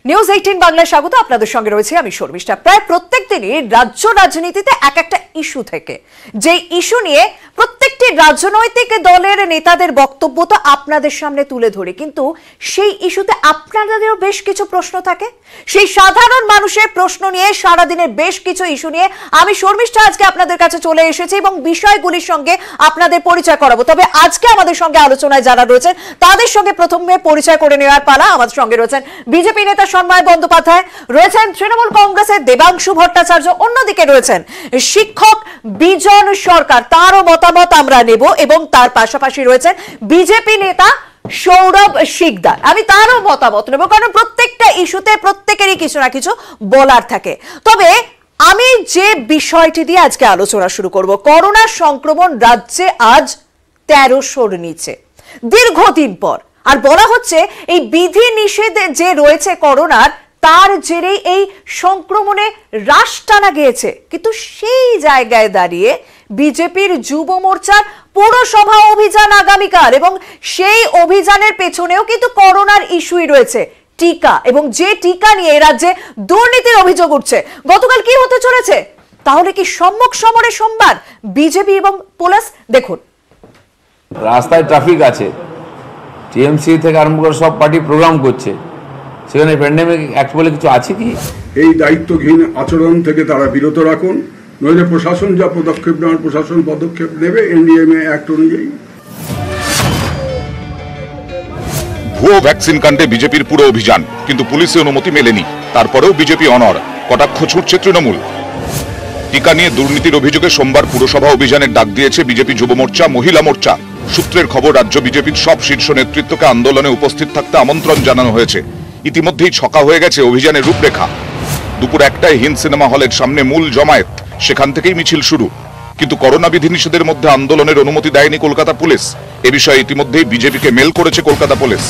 News 18 বাংলায় স্বাগত। আপনাদের সঙ্গে রয়েছে আমি শর্মিষ্ঠা। প্রায় প্রত্যেক দিনই রাজ্য রাজনীতিতে এক একটা ইস্যু থেকে, যে ইস্যু নিয়ে প্রত্যেকটি রাজনৈতিক দলের নেতাদের বক্তব্য তো আপনাদের সামনে তুলে ধরে, কিন্তু সেই ইস্যুতে আপনাদেরও বেশ কিছু প্রশ্ন থাকে। সেই সাধারণ মানুষের প্রশ্ন নিয়ে সারাদিনের বেশ কিছু ইস্যু নিয়ে আমি শর্মিষ্ঠা আজকে আপনাদের কাছে চলে এসেছি এবং বিষয়গুলির সঙ্গে আপনাদের পরিচয় করাবো। তবে আজকে আমাদের সঙ্গে আলোচনায় যারা রয়েছেন তাদের সঙ্গে প্রথমে পরিচয় করে নেওয়ার পালা। আমাদের সঙ্গে রয়েছেন বিজেপি নেতা সন্ময় বন্দ্যোপাধ্যায়, রয়েছেন তৃণমূল কংগ্রেসের দেবাংশু ভট্টাচার্য, অন্যদিকে রয়েছেন শিক্ষক বিজন সরকার, তারও মতামত আমরা নেব, এবং তার পাশাপাশি রয়েছেন বিজেপি নেতা সৌরভ শিকদার, আমি তারও মতামত নেব, কারণ প্রত্যেকটা ইস্যুতে প্রত্যেকেরই কিছু না কিছু বলার থাকে। তবে আমি যে বিষয়টি দিয়ে আজকে আলোচনা শুরু করব, করোনা সংক্রমণ রাজ্যে আজ 1300-র নিচে দীর্ঘদিন পর, আর বলা হচ্ছে এই বিধি নিষেধ যে রয়েছে করোনার, তার জেরেই এই সংক্রমণে হ্রাস টানা গিয়েছে। কিন্তু সেই জায়গায় দাঁড়িয়ে বিজেপির যুব মোর্চার পুরসভা অভিযান আগামীকাল, এবং সেই অভিযানের পেছনেও কিন্তু করোনার ইস্যুই রয়েছে, টিকা, এবং যে টিকা নিয়ে রাজ্যে দুর্নীতির অভিযোগ উঠছে। গতকাল কি হতে চলেছে, তাহলে কি সম্মুখ সমরে সোমবার বিজেপি এবং পুলিশ? দেখুন, রাস্তায় ট্রাফিক আছে, টিএমসি থেকে আরম্ভ করে সব পার্টি প্রোগ্রাম করছে, সেখানে প্যান্ডেমিক অ্যাক্ট বলে কিছু আছে কি? এই দায়িত্বহীন আচরণ থেকে তারা বিরত রাখুন, নইলে প্রশাসন যা পদক্ষেপ নেওয়ার প্রশাসন পদক্ষেপ নেবে এনডিএমএ অ্যাক্ট অনুযায়ী। ভুয়ো ভ্যাকসিন কাণ্ডে বিজেপির পুরো অভিযান, কিন্তু পুলিশের অনুমতি মেলেনি। তারপরেও বিজেপি অনড়, কটাক্ষ ছুটছে তৃণমূল। টিকা নিয়ে দুর্নীতির অভিযোগে সোমবার পুরসভা অভিযানের ডাক দিয়েছে বিজেপি যুব মোর্চা, মহিলা মোর্চা। সূত্রের খবর, রাজ্য বিজেপির সব শীর্ষ নেতৃত্বকে আন্দোলনে উপস্থিত থাকতে আমন্ত্রণ জানানো হয়েছে। ইতিমধ্যেই ছকা হয়ে গেছে অভিযানের রূপরেখা। দুপুর 1টায় হিন্দ সিনেমা হলের সামনে মূল জমায়েত, সেখান থেকেই মিছিল শুরু। কিন্তু করোনা বিধিনিষেধের মধ্যে আন্দোলনের অনুমতি দেয়নি কলকাতা পুলিশ। এ বিষয়ে ইতিমধ্যেই বিজেপিকে মেল করেছে কলকাতা পুলিশ।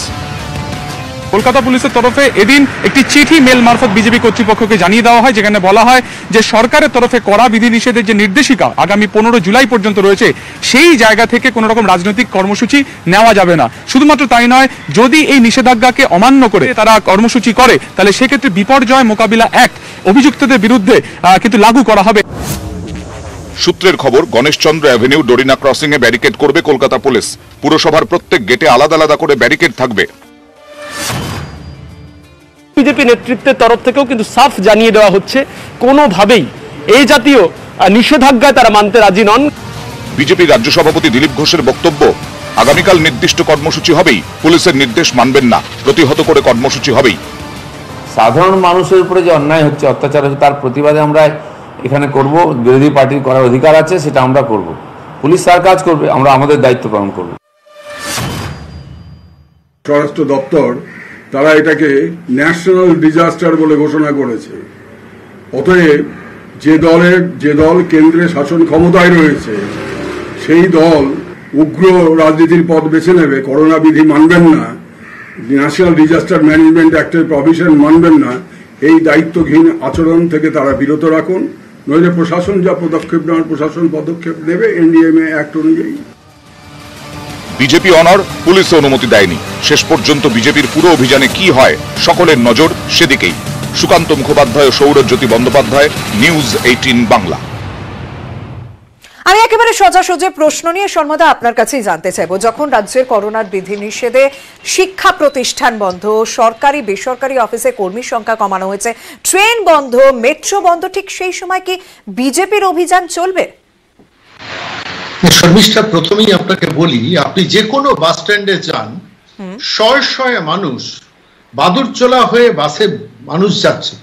কলকাতা পুলিশের তরফে এদিন একটি চিঠি মেল মারফত বিজেপি কর্তৃপক্ষকে জানিয়ে দেওয়া হয়, যেখানে বলা হয় যে সরকারের তরফে কড়া বিধিনিষেধের যে নির্দেশিকা আগামী 15 জুলাই পর্যন্ত রয়েছে, সেই জায়গা থেকে কোনো রকম রাজনৈতিক কর্মসূচি নেওয়া যাবে না। শুধুমাত্র তাই নয়, যদি এই নিষেধাজ্ঞাকে অমান্য করে তারা কর্মসূচি করে, তাহলে সেক্ষেত্রে বিপর্যয় মোকাবিলা অ্যাক্ট অভিযুক্তদের বিরুদ্ধে কিন্তু লাগু করা হবে। সূত্রের খবর, গণেশচন্দ্র অ্যাভিনিউ ডোরিনা ক্রসিং এ ব্যারিকেড করবে কলকাতা পুলিশ। পুরসভার প্রত্যেক গেটে আলাদা আলাদা করে ব্যারিকেড থাকবে। বিজেপি নেতৃত্বের তরফ থেকেও কিন্তু সাফ জানিয়ে দেওয়া হচ্ছে, কোনোভাবেই এই জাতীয় নিষেধাজ্ঞায় তারা মানতে রাজি নন। বিজেপি রাজ্য সভাপতি দিলীপ ঘোষের বক্তব্য, আগামীকাল নির্দিষ্ট কর্মসূচি হবেই, পুলিশের নির্দেশ মানবেন না, প্রতিহত করে কর্মসূচি হবেই। সাধারণ মানুষের উপরে যে অন্যায় হচ্ছে, অত্যাচার হচ্ছে, তার প্রতিবাদে আমরা এখানে করব। বিরোধী পার্টির করার অধিকার আছে, সেটা আমরা করব। পুলিশ তার কাজ করবে, আমরা আমাদের দায়িত্ব পালন করব। স্বরাষ্ট্র দপ্তর তারা এটাকে ন্যাশনাল ডিজাস্টার বলে ঘোষণা করেছে। অতএব যে দল কেন্দ্রে শাসন ক্ষমতায় রয়েছে, সেই দল উগ্র রাজনীতির পথ বেছে নেবে, করোনা বিধি মানবেন না, ন্যাশনাল ডিজাস্টার ম্যানেজমেন্ট অ্যাক্টের প্রভিশন মানবেন না। এই দায়িত্বহীন আচরণ থেকে তারা বিরত রাখুন, নইলে প্রশাসন যা পদক্ষেপ নেওয়ার প্রশাসন পদক্ষেপ নেবে এনডিএমএ অ্যাক্ট অনুযায়ী। বিজেপি অনড়, পুলিশে অনুমতি দেয়নি। শেষ পর্যন্ত বিজেপির পুরো অভিযানে কি হয়, সকলের নজর সেদিকেই। সুকান্ত মুখোপাধ্যায় ও সৌরজ্যোতি বন্দ্যোপাধ্যায়, নিউজ 18 বাংলা। আমি একেবারে সোজাসুজি প্রশ্ন নিয়ে সর্বদা আপনার কাছেই জানতে চাইবো, যখন রাজ্যের করোনার বিধিনিষেধে শিক্ষা প্রতিষ্ঠান বন্ধ, সরকারি বেসরকারি অফিসে কর্মীর সংখ্যা কমানো হয়েছে, ট্রেন বন্ধ, মেট্রো বন্ধ, ঠিক সেই সময় কি বিজেপির অভিযান চলবে? শর্মিষ্ঠা, প্রথমেই আপনাকে বলি, আপনি যে কোনো বাস স্ট্যান্ডে যান, শয়ে শয়ে মানুষ বাদুরচোলা হয়ে বাসে মানুষ যাচ্ছে,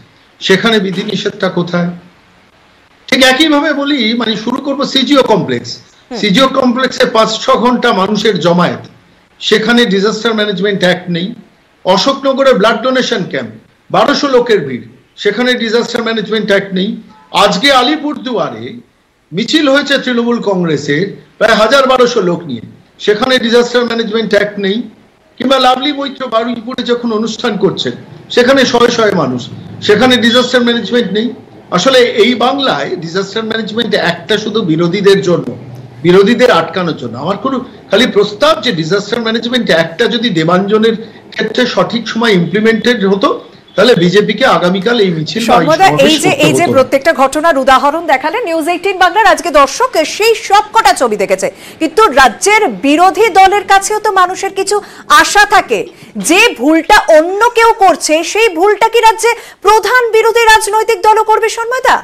সেখানে বিধিনিষেধটা কোথায়? ঠিক একইভাবে বলি, মানে শুরু করবো সিজিও কমপ্লেক্স। সিজিও কমপ্লেক্সে 5-6 ঘন্টা মানুষের জমায়েত, সেখানে ডিজাস্টার ম্যানেজমেন্ট অ্যাক্ট নেই। অশোকনগরে ব্লাড ডোনেশন ক্যাম্প, 1200 লোকের ভিড়, সেখানে ডিজাস্টার ম্যানেজমেন্ট অ্যাক্ট নেই। আজকে আলিপুরদুয়ারে মিছিল হয়েছে তৃণমূল কংগ্রেসের প্রায় 1000-1200 লোক নিয়ে, সেখানে ডিজাস্টার ম্যানেজমেন্ট অ্যাক্ট নেই। কিংবা লাভলি মৈত্র বারুইপুরে যখন অনুষ্ঠান করছেন, সেখানে শয়ে শয়ে মানুষ, সেখানে ডিজাস্টার ম্যানেজমেন্ট নেই। আসলে এই বাংলায় ডিজাস্টার ম্যানেজমেন্ট একটা শুধু বিরোধীদের জন্য, বিরোধীদের আটকানোর জন্য। আমার কোনো খালি প্রস্তাব যে ডিজাস্টার ম্যানেজমেন্ট একটা যদি দেবাঞ্জনের ক্ষেত্রে সঠিক সময় ইমপ্লিমেন্টেড হতো, তাহলে বিজেপিকে আগামীকাল এই মিছিল এই যে প্রত্যেকটা ঘটনার উদাহরণ দেখালেন নিউজ 18 বাংলার আজকে দর্শক সেই সবকটা ছবি দেখেছে, কিন্তু রাজ্যের বিরোধী দলের কাছেও তো মানুষের কিছু আশা থাকে যে ভুলটা অন্য কেউ করছে সেই ভুলটা কি রাজ্যে প্রধান বিরোধী রাজনৈতিক দলও করবে? সন্ময়দা,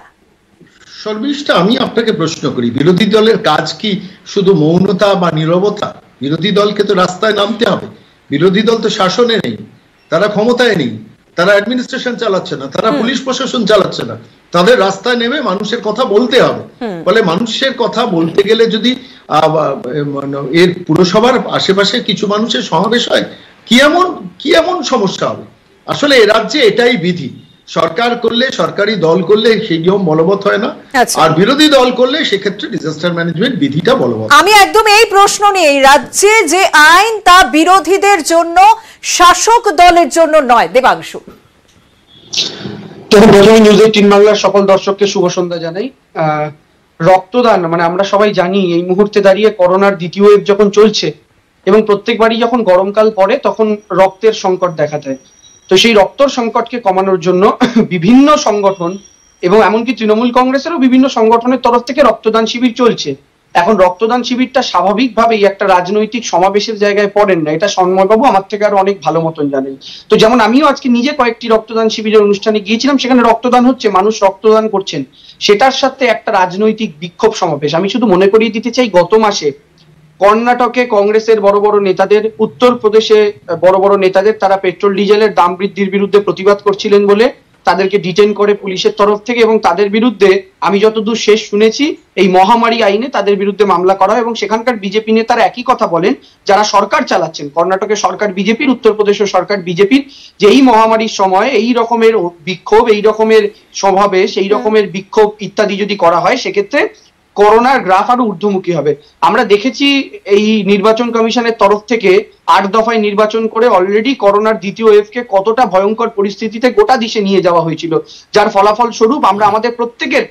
সর্বিষ্টা আমি আপনাকে প্রশ্ন করি, বিরোধী দলের কাজ কি শুধু মৌনতা বা নীরবতা? বিরোধী দলকে তো রাস্তায় নামতে হবে। বিরোধী দল তো শাসনে নেই, তারা ক্ষমতায় নেই, তারা অ্যাডমিনিস্ট্রেশন চালাচ্ছে না, তারা পুলিশ প্রশাসন চালাচ্ছে না। তাদের রাস্তায় নেমে মানুষের কথা বলতে হবে। ফলে মানুষের কথা বলতে গেলে যদি এর পুরসভার আশেপাশে কিছু মানুষের সমাবেশ হয়, কি এমন সমস্যা হবে? আসলে এ রাজ্যে এটাই বিধি। সরকার করলে, সরকারি দল করলে সেই নিয়ম বলবৎ হয় না, আর বিরোধী দল করলে সেক্ষেত্রে ডিজাস্টার ম্যানেজমেন্ট বিধিটা বলবৎ। আমি একদম এই প্রশ্ন নিয়ে, রাজ্যে যে আইন তা বিরোধীদের জন্য, শাসক দলের জন্য নয়। দেবাংশু, প্রথমে নিউজ 18 বাংলার সকল দর্শককে শুভ সন্ধ্যা জানাই। রক্তদান মানে আমরা সবাই জানি এই মুহূর্তে দাঁড়িয়ে করোনার দ্বিতীয় ওয়েভ যখন চলছে এবং প্রত্যেকবারই যখন গরমকাল পড়ে তখন রক্তের সংকট দেখা দেয়। তো সেই রক্তর সংকটকে কমানোর জন্য বিভিন্ন সংগঠন এবং এমনকি তৃণমূল কংগ্রেসেরও বিভিন্ন সংগঠনের তরফ থেকে রক্তদান শিবির চলছে। এখন রক্তদান শিবিরটা স্বাভাবিকভাবেই একটা রাজনৈতিক সমাবেশের জায়গায় পড়েন না, এটা সন্ময়বাবু আমার থেকে আরো অনেক ভালো মতন জানেন। তো যেমন আমিও আজকে নিজে কয়েকটি রক্তদান শিবিরের অনুষ্ঠানে গিয়েছিলাম, সেখানে রক্তদান হচ্ছে, মানুষ রক্তদান করছেন, সেটার সাথে একটা রাজনৈতিক বিক্ষোভ সমাবেশ। আমি শুধু মনে করিয়ে দিতে চাই, গত মাসে কর্ণাটকে কংগ্রেসের বড় বড় নেতাদের, উত্তরপ্রদেশে বড় বড় নেতাদের, তারা পেট্রোল ডিজেলের দাম বৃদ্ধির বিরুদ্ধে প্রতিবাদ করছিলেন বলে তাদেরকে ডিটেন করে পুলিশের তরফ থেকে, এবং তাদের বিরুদ্ধে আমি যতদূর শেষ শুনেছি এই মহামারী আইনে তাদের বিরুদ্ধে মামলা করা। এবং সেখানকার বিজেপি নেতারা একই কথা বলেন, যারা সরকার চালাচ্ছেন, কর্ণাটকের সরকার বিজেপির, উত্তরপ্রদেশের সরকার বিজেপির, যে এই মহামারীর সময় এই রকমের বিক্ষোভ, এই রকমের সমাবেশ, এই রকমের বিক্ষোভ ইত্যাদি যদি করা হয় সেক্ষেত্রে করোনার গ্রাফ আরো ঊর্ধ্বমুখী হবে। আমরা দেখেছি এই নির্বাচন কমিশনের তরফ থেকে 8 দফায় নির্বাচন করে অলরেডি করোনার দ্বিতীয় ওয়েভকে কতটা ভয়ঙ্কর পরিস্থিতিতে গোটা দেশে নিয়ে যাওয়া হয়েছিল, যার ফলাফল স্বরূপ আমরা আমাদের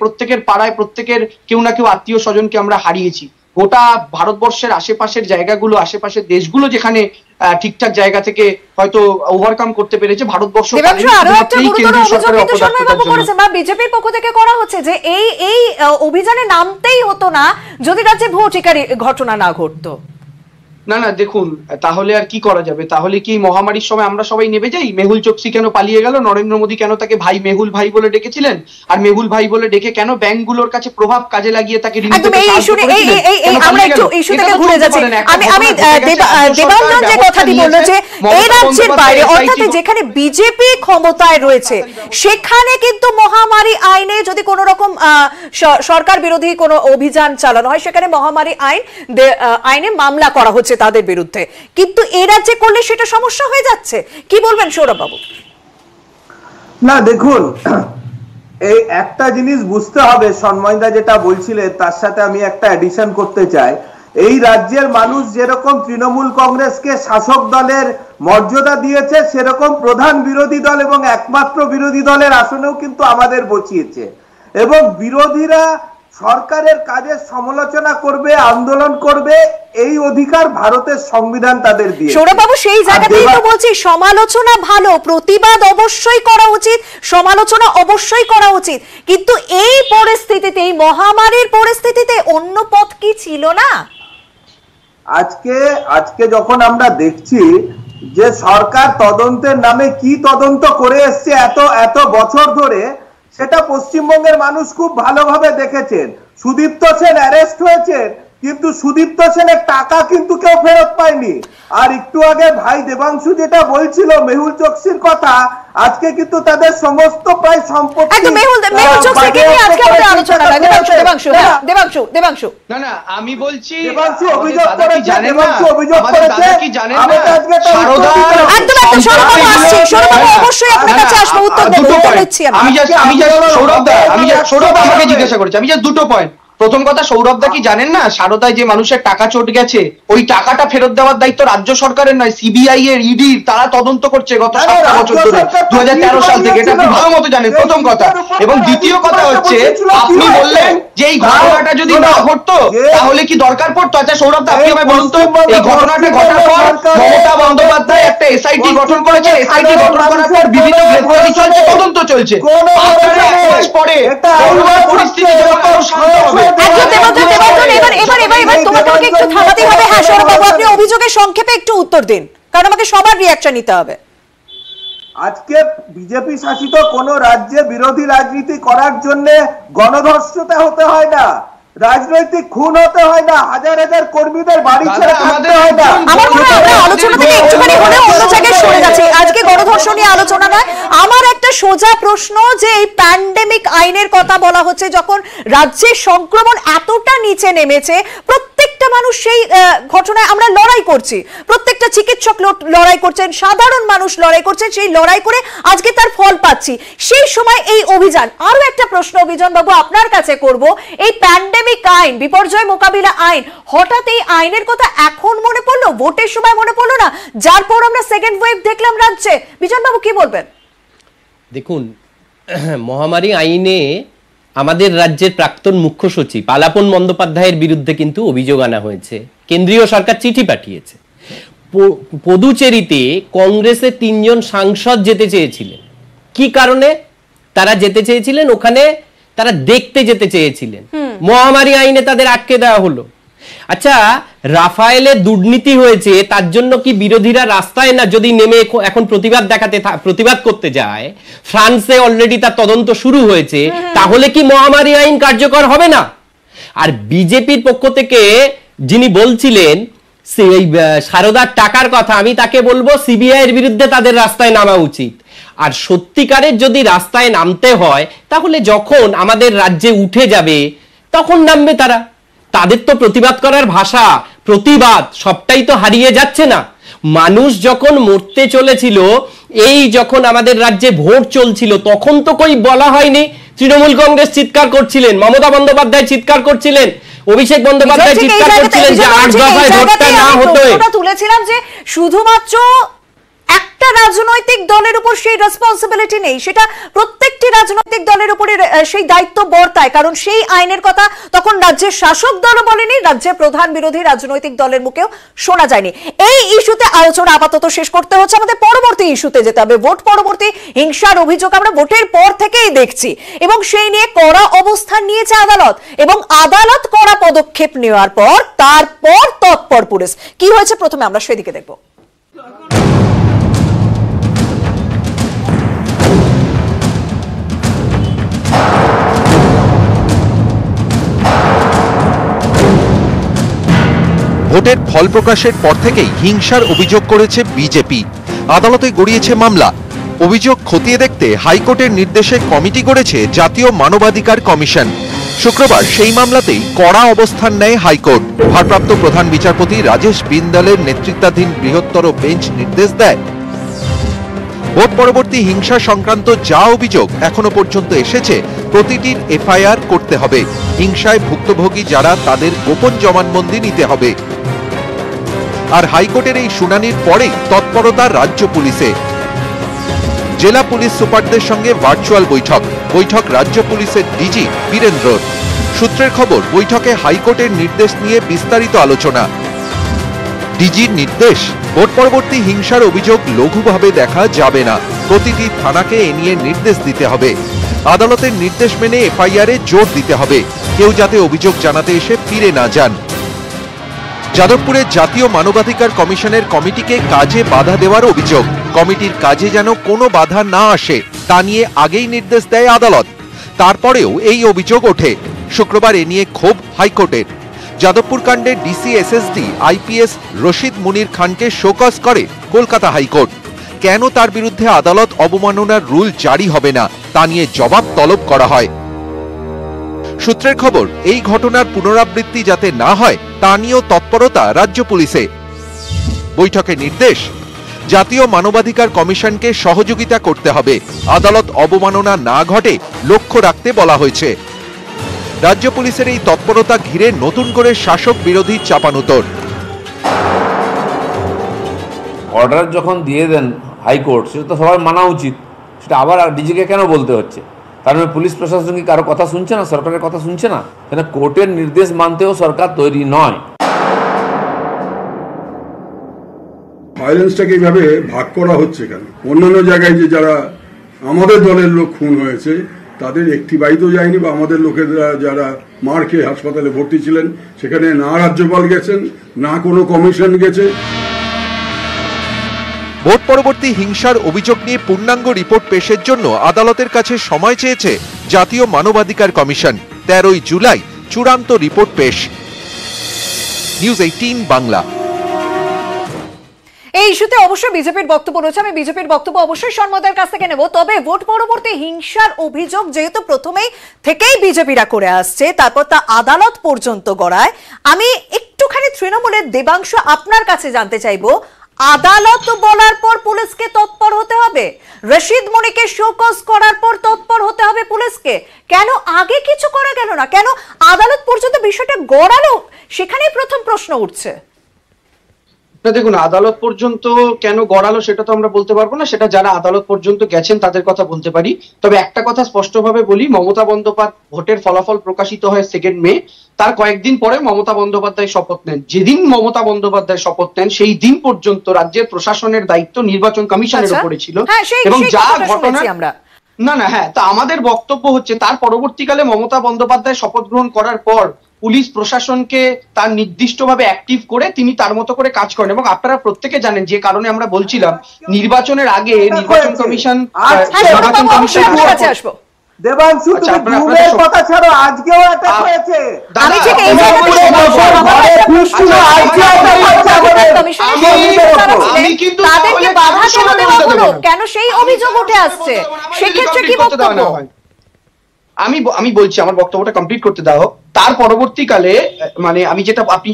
প্রত্যেকের পাড়ায় প্রত্যেকের কেউ না কেউ আত্মীয় স্বজনকে আমরা হারিয়েছি। গোটা ভারতবর্ষের আশেপাশের জায়গাগুলো, আশেপাশের দেশগুলো যেখানে ঠিকঠাক জায়গা থেকে হয়তো ওভারকাম করতে পেরেছে, ভারতবর্ষ বিজেপির পক্ষ থেকে করা হচ্ছে যে এই অভিযানে নামতেই হতো না যদি রাজ্যে ভোটিকারী ঘটনা না ঘটতো। না দেখুন, তাহলে আর কি করা যাবে? তাহলে কি মহামারীর সময় আমরা সবাই নেমে যাই? মেহুল চোকসি কেন পালিয়ে গেল? নরেন্দ্র মোদী কেন তাকে ভাই, মেহুল ভাই বলে ডেকেছিলেন? আর মেহুল ভাই বলে ডেকে কেন ব্যাংকগুলোর কাছে প্রভাব কাজে লাগিয়ে তাকে যেখানে বিজেপি ক্ষমতায় রয়েছে সেখানে কিন্তু মহামারী আইনে যদি কোন রকম সরকার বিরোধী কোনো অভিযান চালানো হয়, সেখানে মহামারী আইনে মামলা করা হচ্ছে তাদের বিরুদ্ধে, কিন্তু এই রাজ্যে করলে সেটা সমস্যা হয়ে যাচ্ছে। কি বলবেন সৌরভ বাবু? না দেখুন, এই একটা জিনিস বুঝতে হবে, সন্ময়দা যেটা বলছিলেন তার সাথে আমি একটা এডিশন করতে চাই। এই রাজ্যের মানুষ যেরকম তৃণমূল কংগ্রেসকে শাসক দলের মর্যাদা দিয়েছে, সেরকম প্রধান বিরোধী দল এবং একমাত্র বিরোধী দলের আসনেও কিন্তু আমাদের বসিয়েছে, এবং বিরোধীরা সরকারের কাজের সমালোচনা করবে, আন্দোলন করবে, এই অধিকার ভারতের সংবিধান তাদের দিয়েছে। সৌরভবাবু, সেই জায়গাতেই তো বলছি সমালোচনা ভালো, প্রতিবাদ অবশ্যই করা উচিত, সমালোচনা অবশ্যই করা উচিত, কিন্তু এই পরিস্থিতিতে, এই মহামারীর পরিস্থিতিতে অন্য পথ কি ছিল না? আজকে যখন আমরা দেখছি যে সরকার তদন্তের নামে কি তদন্ত করে এসছে এত বছর ধরে, সেটা পশ্চিমবঙ্গের মানুষ খুব ভালোভাবে দেখেছেন। সুদীপ্ত সেন অ্যারেস্ট হয়েছেন, কিন্তু সুদীপ্ত সেনের টাকা কিন্তু কেউ ফেরত পায়নি। আর একটু আগে ভাই দেবাংশু যেটা বলছিল মেহুল চোকসির কথা, আজকে কিন্তু তাদের সমস্ত প্রায় সম্পত্তি আমি বলছি অভিযোগ করেছে জিজ্ঞাসা করেছি। আমি দুটো পয়েন্ট। প্রথম কথা, সৌরভদা কি জানেন না সারদায় যে মানুষের টাকা চট গেছে ওই টাকাটা ফেরত দেওয়ার দায়িত্ব রাজ্য সরকারের নয়, সিবিআই এর, ইডির, তারা তদন্ত করছে গত 7 বছর ধরে, 2013 সাল থেকে। এটা আপনি ভালো মতো জানেন, প্রথম কথা। এবং দ্বিতীয় কথা হচ্ছে, আপনি বললেন যে এই ঘটনাটা যদি না ঘটতো তাহলে কি দরকার পড়তো? আচ্ছা সৌরভদা, আপনি আমায় বলুন তো, এই ঘটনাটা ঘটার পর মমতা বন্দ্যোপাধ্যায় একটা এসআইটি গঠন করেছে, এসআইটি গঠন করার পর বিভিন্ন গ্রেফতারি চলছে, তদন্ত চলছে। আপনারা 1 মাস পরে পরিস্থিতি যখন আরো শান্ত হবে, এবার তোমাকে একটু থামাতে হবে। হ্যাঁ সৌরভ বাবু, আপনি অভিযোগের সংক্ষেপে একটু উত্তর দিন, কারণ আমাকে সবার রিঅ্যাকশন নিতে হবে। আজকে বিজেপি শাসিত কোন রাজ্যে বিরোধী রাজনীতি করার জন্য গণধর্ষিতা হতে হয় না, রাজনৈতিক খুন হতে হয় না, হাজার হাজার কর্মীদের বাড়ি ছেড়ে থাকতে হয় না। আমার মনে হয় আমরা আলোচনা থেকে একটুখানি হলে অন্য জায়গায় সরে যাচ্ছি। আজকে গণধর্ষণ নিয়ে আলোচনা নয়। আমার একটা সোজা প্রশ্ন, যে এই প্যান্ডেমিক আইনের কথা বলা হচ্ছে, যখন রাজ্যের সংক্রমণ এতটা নিচে নেমেছে, প্রত্যেকটা মানুষ সেই ঘটনায় আমরা লড়াই করছি, প্রত্যেকটা চিকিৎসক লড়াই করছেন, সাধারণ মানুষ লড়াই করছেন, সেই লড়াই করে আজকে তার ফল পাচ্ছি। সেই সময় এই অভিযান, আরো একটা প্রশ্ন অভিযান বাবু আপনার কাছে করব, এই প্যান্ডেমিক আইন, বিপর্যয় মোকাবিলা আইন, হঠাৎ এই আইনের কথা এখন মনে পড়লো, ভোটের সময় মনে পড়লো না, যার পর আমরা সেকেন্ড ওয়েভ দেখলাম রাজ্যে। বিজন বাবু কি বলবেন? দেখুন, মহামারী আইনে আমাদের রাজ্যের প্রাক্তন মুখ্য সচিব আলাপন বন্দ্যোপাধ্যায়ের বিরুদ্ধে কিন্তু অভিযোগ আনা হয়েছে। কেন্দ্রীয় সরকার চিঠি পাঠিয়েছে। পদুচেরিতে কংগ্রেসের 3 জন সাংসদ যেতে চেয়েছিলেন। কি কারণে তারা যেতে চেয়েছিলেন? ওখানে তারা দেখতে যেতে চেয়েছিলেন, মহামারী আইনে তাদের আটকে দেওয়া হলো। আচ্ছা, রাফায়েলের দুর্নীতি হয়েছে, তার জন্য কি বিরোধীরা রাস্তায় না যদি নেমে এখন প্রতিবাদ করতে যায়? ফ্রান্সে অলরেডি তার তদন্ত শুরু হয়েছে, তাহলে কি মহামারী আইন কার্যকর হবে না? আর বিজেপির পক্ষ থেকে যিনি বলছিলেন সেই সারদার টাকার কথা, আমি তাকে বলবো সিবিআই এর বিরুদ্ধে তাদের রাস্তায় নামা উচিত। আর সত্যিকারের যদি রাস্তায় নামতে হয়, তাহলে যখন আমাদের রাজ্যে উঠে যাবে তখন নামবে তারা। তাদের তো প্রতিবাদ করার ভাষা, প্রতিবাদ সবটাই তো হারিয়ে যাচ্ছে না। মানুষ যখন মরতে চলেছিল, এই যখন আমাদের রাজ্যে ভোট চলছিল, তখন তো কই বলা হয়নি। তৃণমূল কংগ্রেস চিৎকার করছিলেন, মমতা বন্দ্যোপাধ্যায় চিৎকার করছিলেন, অভিষেক বন্দ্যোপাধ্যায় চিৎকার করছিলেন যে 8 দফায় ভোটটা না হতো। তুলেছিলাম যে শুধুমাত্র একটা রাজনৈতিক দলের উপর সেই রেসপন্সিবিলিটি নেই, সেটা প্রত্যেকটি রাজনৈতিক দলের উপরে সেই দায়িত্ব বর্তায়, কারণ সেই আইনের কথা তখন রাজ্যের শাসক দলও বলেনি, রাজ্যের প্রধান বিরোধী রাজনৈতিক দলের মুখেও শোনা যায়নি। এই ইস্যুতে আলোচনা আপাতত শেষ করতে হচ্ছে, আমাদের পরবর্তী ইস্যুতে যেতে হবে। ভোট পরবর্তী হিংসার অভিযোগ আমরা ভোটের পর থেকেই দেখছি, এবং সেই নিয়ে কড়া অবস্থান নিয়েছে আদালত, এবং আদালত কড়া পদক্ষেপ নেওয়ার পর তারপর তৎপর পুলিশ। কি হয়েছে প্রথমে আমরা সেদিকে দেখব। ভোটের ফল প্রকাশের পর থেকেই হিংসার অভিযোগ করেছে বিজেপি। আদালতে গড়িয়েছে মামলা। অভিযোগ খতিয়ে দেখতে হাইকোর্টের নির্দেশে কমিটি গড়েছে জাতীয় মানবাধিকার কমিশন। শুক্রবার সেই মামলাতেই কড়া অবস্থান নেয় হাইকোর্ট। ভারপ্রাপ্ত প্রধান বিচারপতি রাজেশ বিন্দালের নেতৃত্বাধীন বৃহত্তর বেঞ্চ নির্দেশ দেয়, ভোট পরবর্তী হিংসা সংক্রান্ত যা অভিযোগ এখনো পর্যন্ত এসেছে প্রতিটির এফআইআর করতে হবে। হিংসায় ভুক্তভোগী যারা তাদের গোপন জবানবন্দি নিতে হবে। আর হাইকোর্টের এই শুনানির পরেই তৎপরতা রাজ্য পুলিশে। জেলা পুলিশ সুপারদের সঙ্গে ভার্চুয়াল বৈঠক রাজ্য পুলিশের ডিজি বীরেন্দ্রর। সূত্রের খবর, বৈঠকে হাইকোর্টের নির্দেশ নিয়ে বিস্তারিত আলোচনা। ডিজির নির্দেশ, ভোট পরবর্তী হিংসার অভিযোগ লঘুভাবে দেখা যাবে না, প্রতিটি থানাকে এ নিয়ে নির্দেশ দিতে হবে। আদালতের নির্দেশ মেনে এফআইআরে জোর দিতে হবে, কেউ যাতে অভিযোগ জানাতে এসে ফিরে না যান। যাদবপুরের জাতীয় মানবাধিকার কমিশনের কমিটিকে কাজে বাধা দেওয়ার অভিযোগ। কমিটির কাজে যেন কোনো বাধা না আসে তা নিয়ে আগেই নির্দেশ দেয় আদালত, তারপরেও এই অভিযোগ ওঠে। শুক্রবার এ নিয়ে ক্ষোভ হাইকোর্টের। যাদবপুর কাণ্ডে ডিসি এসএসডি আইপিএস রশিদ মুনির খানকে শোকজ করে কলকাতা হাইকোর্ট। কেন তার বিরুদ্ধে আদালত অবমাননার রুল জারি হবে না তা নিয়ে জবাব তলব করা হয়। সূত্রের খবর, এই ঘটনার পুনরাবৃত্তি যাতে না হয় তা নিয়েও তৎপরতা রাজ্য পুলিশে। বৈঠকে নির্দেশ, জাতীয় মানবাধিকার কমিশনকে সহযোগিতা করতে হবে, আদালত অবমাননা না ঘটে লক্ষ্য রাখতে বলা হয়েছে। রাজ্য পুলিশের এই তৎপরতা ঘিরে নতুন করে শাসক বিরোধী চাপানুতর। অর্ডার যখন দিয়ে দেন হাইকোর্ট, সেটা তো সবার মানা উচিত, সেটা আবার ডিজিকে কেন বলতে হচ্ছে? তার মানে পুলিশ প্রশাসন কি কারো কথা শুনছে না, সরকারের কথা শুনছে না? কেন কোর্টের নির্দেশ মানতেও সরকার তৈরি নয়। ভায়োলেন্সটাকে এইভাবে ভাগ করা হচ্ছে কেন? অন্যান্য জায়গায় যে যারা আমাদের দলের লোক খুন হয়েছে তাদের একটি বাড়িতেও যায়নি, বা আমাদের লোকেরা যারা মার খেয়ে হাসপাতালে ভর্তি ছিলেন সেখানে না রাজ্যপাল গেছেন, না কোনো কমিশন গেছে। ভোট পরবর্তী হিংসার অভিযোগ নিয়ে পূর্ণাঙ্গ রিপোর্ট পেশের জন্য আদালতের কাছে সময় চেয়েছে জাতীয় মানবাধিকার কমিশন। 13 জুলাই চূড়ান্ত রিপোর্ট পেশ। নিউজ 18 বাংলা। এই ইস্যুতে অবশ্যই বিজেপির বক্তব্য রয়েছে, আমি বিজেপির বক্তব্য অবশ্যই সন্ময়দার কাছ থেকে নেব। তবে ভোট পরবর্তী হিংসার অভিযোগ যেহেতু প্রথমেই থেকেই বিজেপিরা করে আসছে, তারপর তা আদালত পর্যন্ত গড়ায়, আমি একটুখানি তৃণমূলের দেবাংশু আপনার কাছে জানতে চাইবো, আদালত বলার পর পুলিশকে তৎপর হতে হবে? রশিদ মনিকে শোকজ করার পর তৎপর হতে হবে পুলিশকে? কেন আগে কিছু করা গেল না? কেন আদালত পর্যন্ত বিষয়টা গড়ালো? সেখানেই প্রথম প্রশ্ন উঠছে। দেখুন, আদালত পর্যন্ত কেন গড়ালো সেটা তো আমরা বলতে পারবো না, সেটা যারা আদালত পর্যন্ত গেছেন তাদের কথা বলতে পারি। তবে একটা কথা স্পষ্টভাবে বলি, মমতা বন্দ্যোপাধ্যায় ভোটের ফলাফল প্রকাশিত হয় 2 মে, তার কয়েকদিন পরে মমতা বন্দ্যোপাধ্যায় শপথ নেন। যেদিন মমতা বন্দ্যোপাধ্যায় শপথ নেন সেই দিন পর্যন্ত রাজ্যের প্রশাসনের দায়িত্ব নির্বাচন কমিশনের উপরে ছিল, এবং যা ঘটনা না হ্যাঁ, তা আমাদের বক্তব্য হচ্ছে তার পরবর্তীকালে মমতা বন্দ্যোপাধ্যায় শপথ গ্রহণ করার পর পুলিশ প্রশাসনকে তার নির্দিষ্টভাবে অ্যাক্টিভ করে তিনি তার মতো করে কাজ করেন। এবং আপনারা প্রত্যেকে জানেন যে কারণে আমরা বলছিলাম নির্বাচনের আগে নির্বাচন কমিশন দেবাংশু, তুমি ঘুমের কথা ছাড়ো, আজকেও অ্যাটাক হয়েছে। আমি ঠিক এই তাদেরকে বাধা কেন দেওয়া হলো? কেন সেই অভিযোগ উঠে আসছে? সেক্ষেত্রে কি বক্তব্য? আমি বলছি, আমার বক্তব্যটা কমপ্লিট করতে দাও। তার পরবর্তীকালে মানে আপনি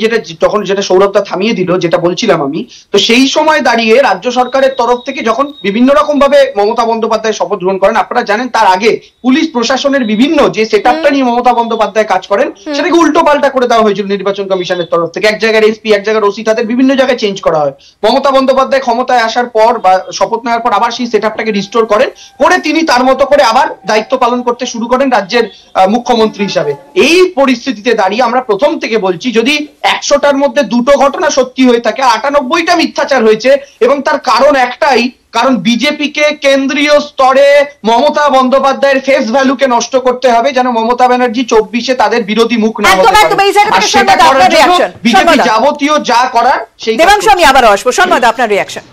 যেটা সৌরভদা থামিয়ে দিল, যেটা বলছিলাম আমি, তো সেই সময় দাঁড়িয়ে রাজ্য সরকারের তরফ থেকে যখন বিভিন্ন রকম ভাবে মমতা বন্দ্যোপাধ্যায় শপথ গ্রহণ করেন, আপনারা জানেন তার আগে পুলিশ প্রশাসনের বিভিন্ন যে সেটআপটা নিয়ে মমতা বন্দ্যোপাধ্যায় কাজ করেন সেটাকে উল্টো পাল্টা করে দেওয়া হয়েছিল নির্বাচন কমিশনের তরফ থেকে। এক জায়গায় এসপি, এক জায়গায় ওসি, তাদের বিভিন্ন জায়গায় চেঞ্জ করা হয়। মমতা বন্দ্যোপাধ্যায় ক্ষমতায় আসার পর বা শপথ নেওয়ার পর আবার সেই সেটআপটাকে রিস্টোর করেন, করে তিনি তার মতো করে আবার দায়িত্ব পালন করতে শুরু করেন রাজ্যের মুখ্যমন্ত্রী হিসাবে। এই পরিস্থিতিতে দাঁড়িয়ে আমরা প্রথম থেকে বলছি, যদি 100টার মধ্যে 2টো ঘটনা সত্যি হয়ে থাকে, 98টা মিথ্যাচার হয়েছে, এবং তার কারণ একটাই, কারণ বিজেপিকে কেন্দ্রীয় স্তরে মমতা বন্দ্যোপাধ্যায়ের ফেস ভ্যালুকে নষ্ট করতে হবে, যেন মমতা ব্যানার্জি 24-এ তাদের বিরোধী মুখ না হতে পারে। আর সেটা করার জন্য বিজেপি যাবতীয় যা করার সেই। দেবাংশু, আমি আবার আসবো। সন্ময়, আপনার রিঅ্যাকশন।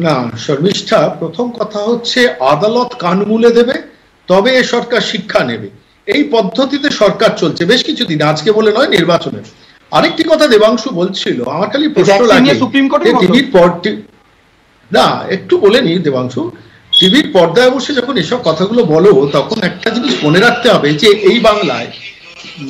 না শর্মিষ্ঠা, প্রথম কথা হচ্ছে আদালত কান মুলে দেবে তবে এ সরকার শিক্ষা নেবে, এই পদ্ধতিতে সরকার চলছে বেশ কিছুদিন, আজকে বলে নয়, নির্বাচনের। আরেকটি কথা দেবাংশু বলছিল, আমার খালি প্রশ্ন লাগে, টিভির পর্দা, না একটু বলে নি দেবাংশু, টিভির পর্দায় বসে যখন এসব কথাগুলো বলো তখন একটা জিনিস মনে রাখতে হবে যে এই বাংলায়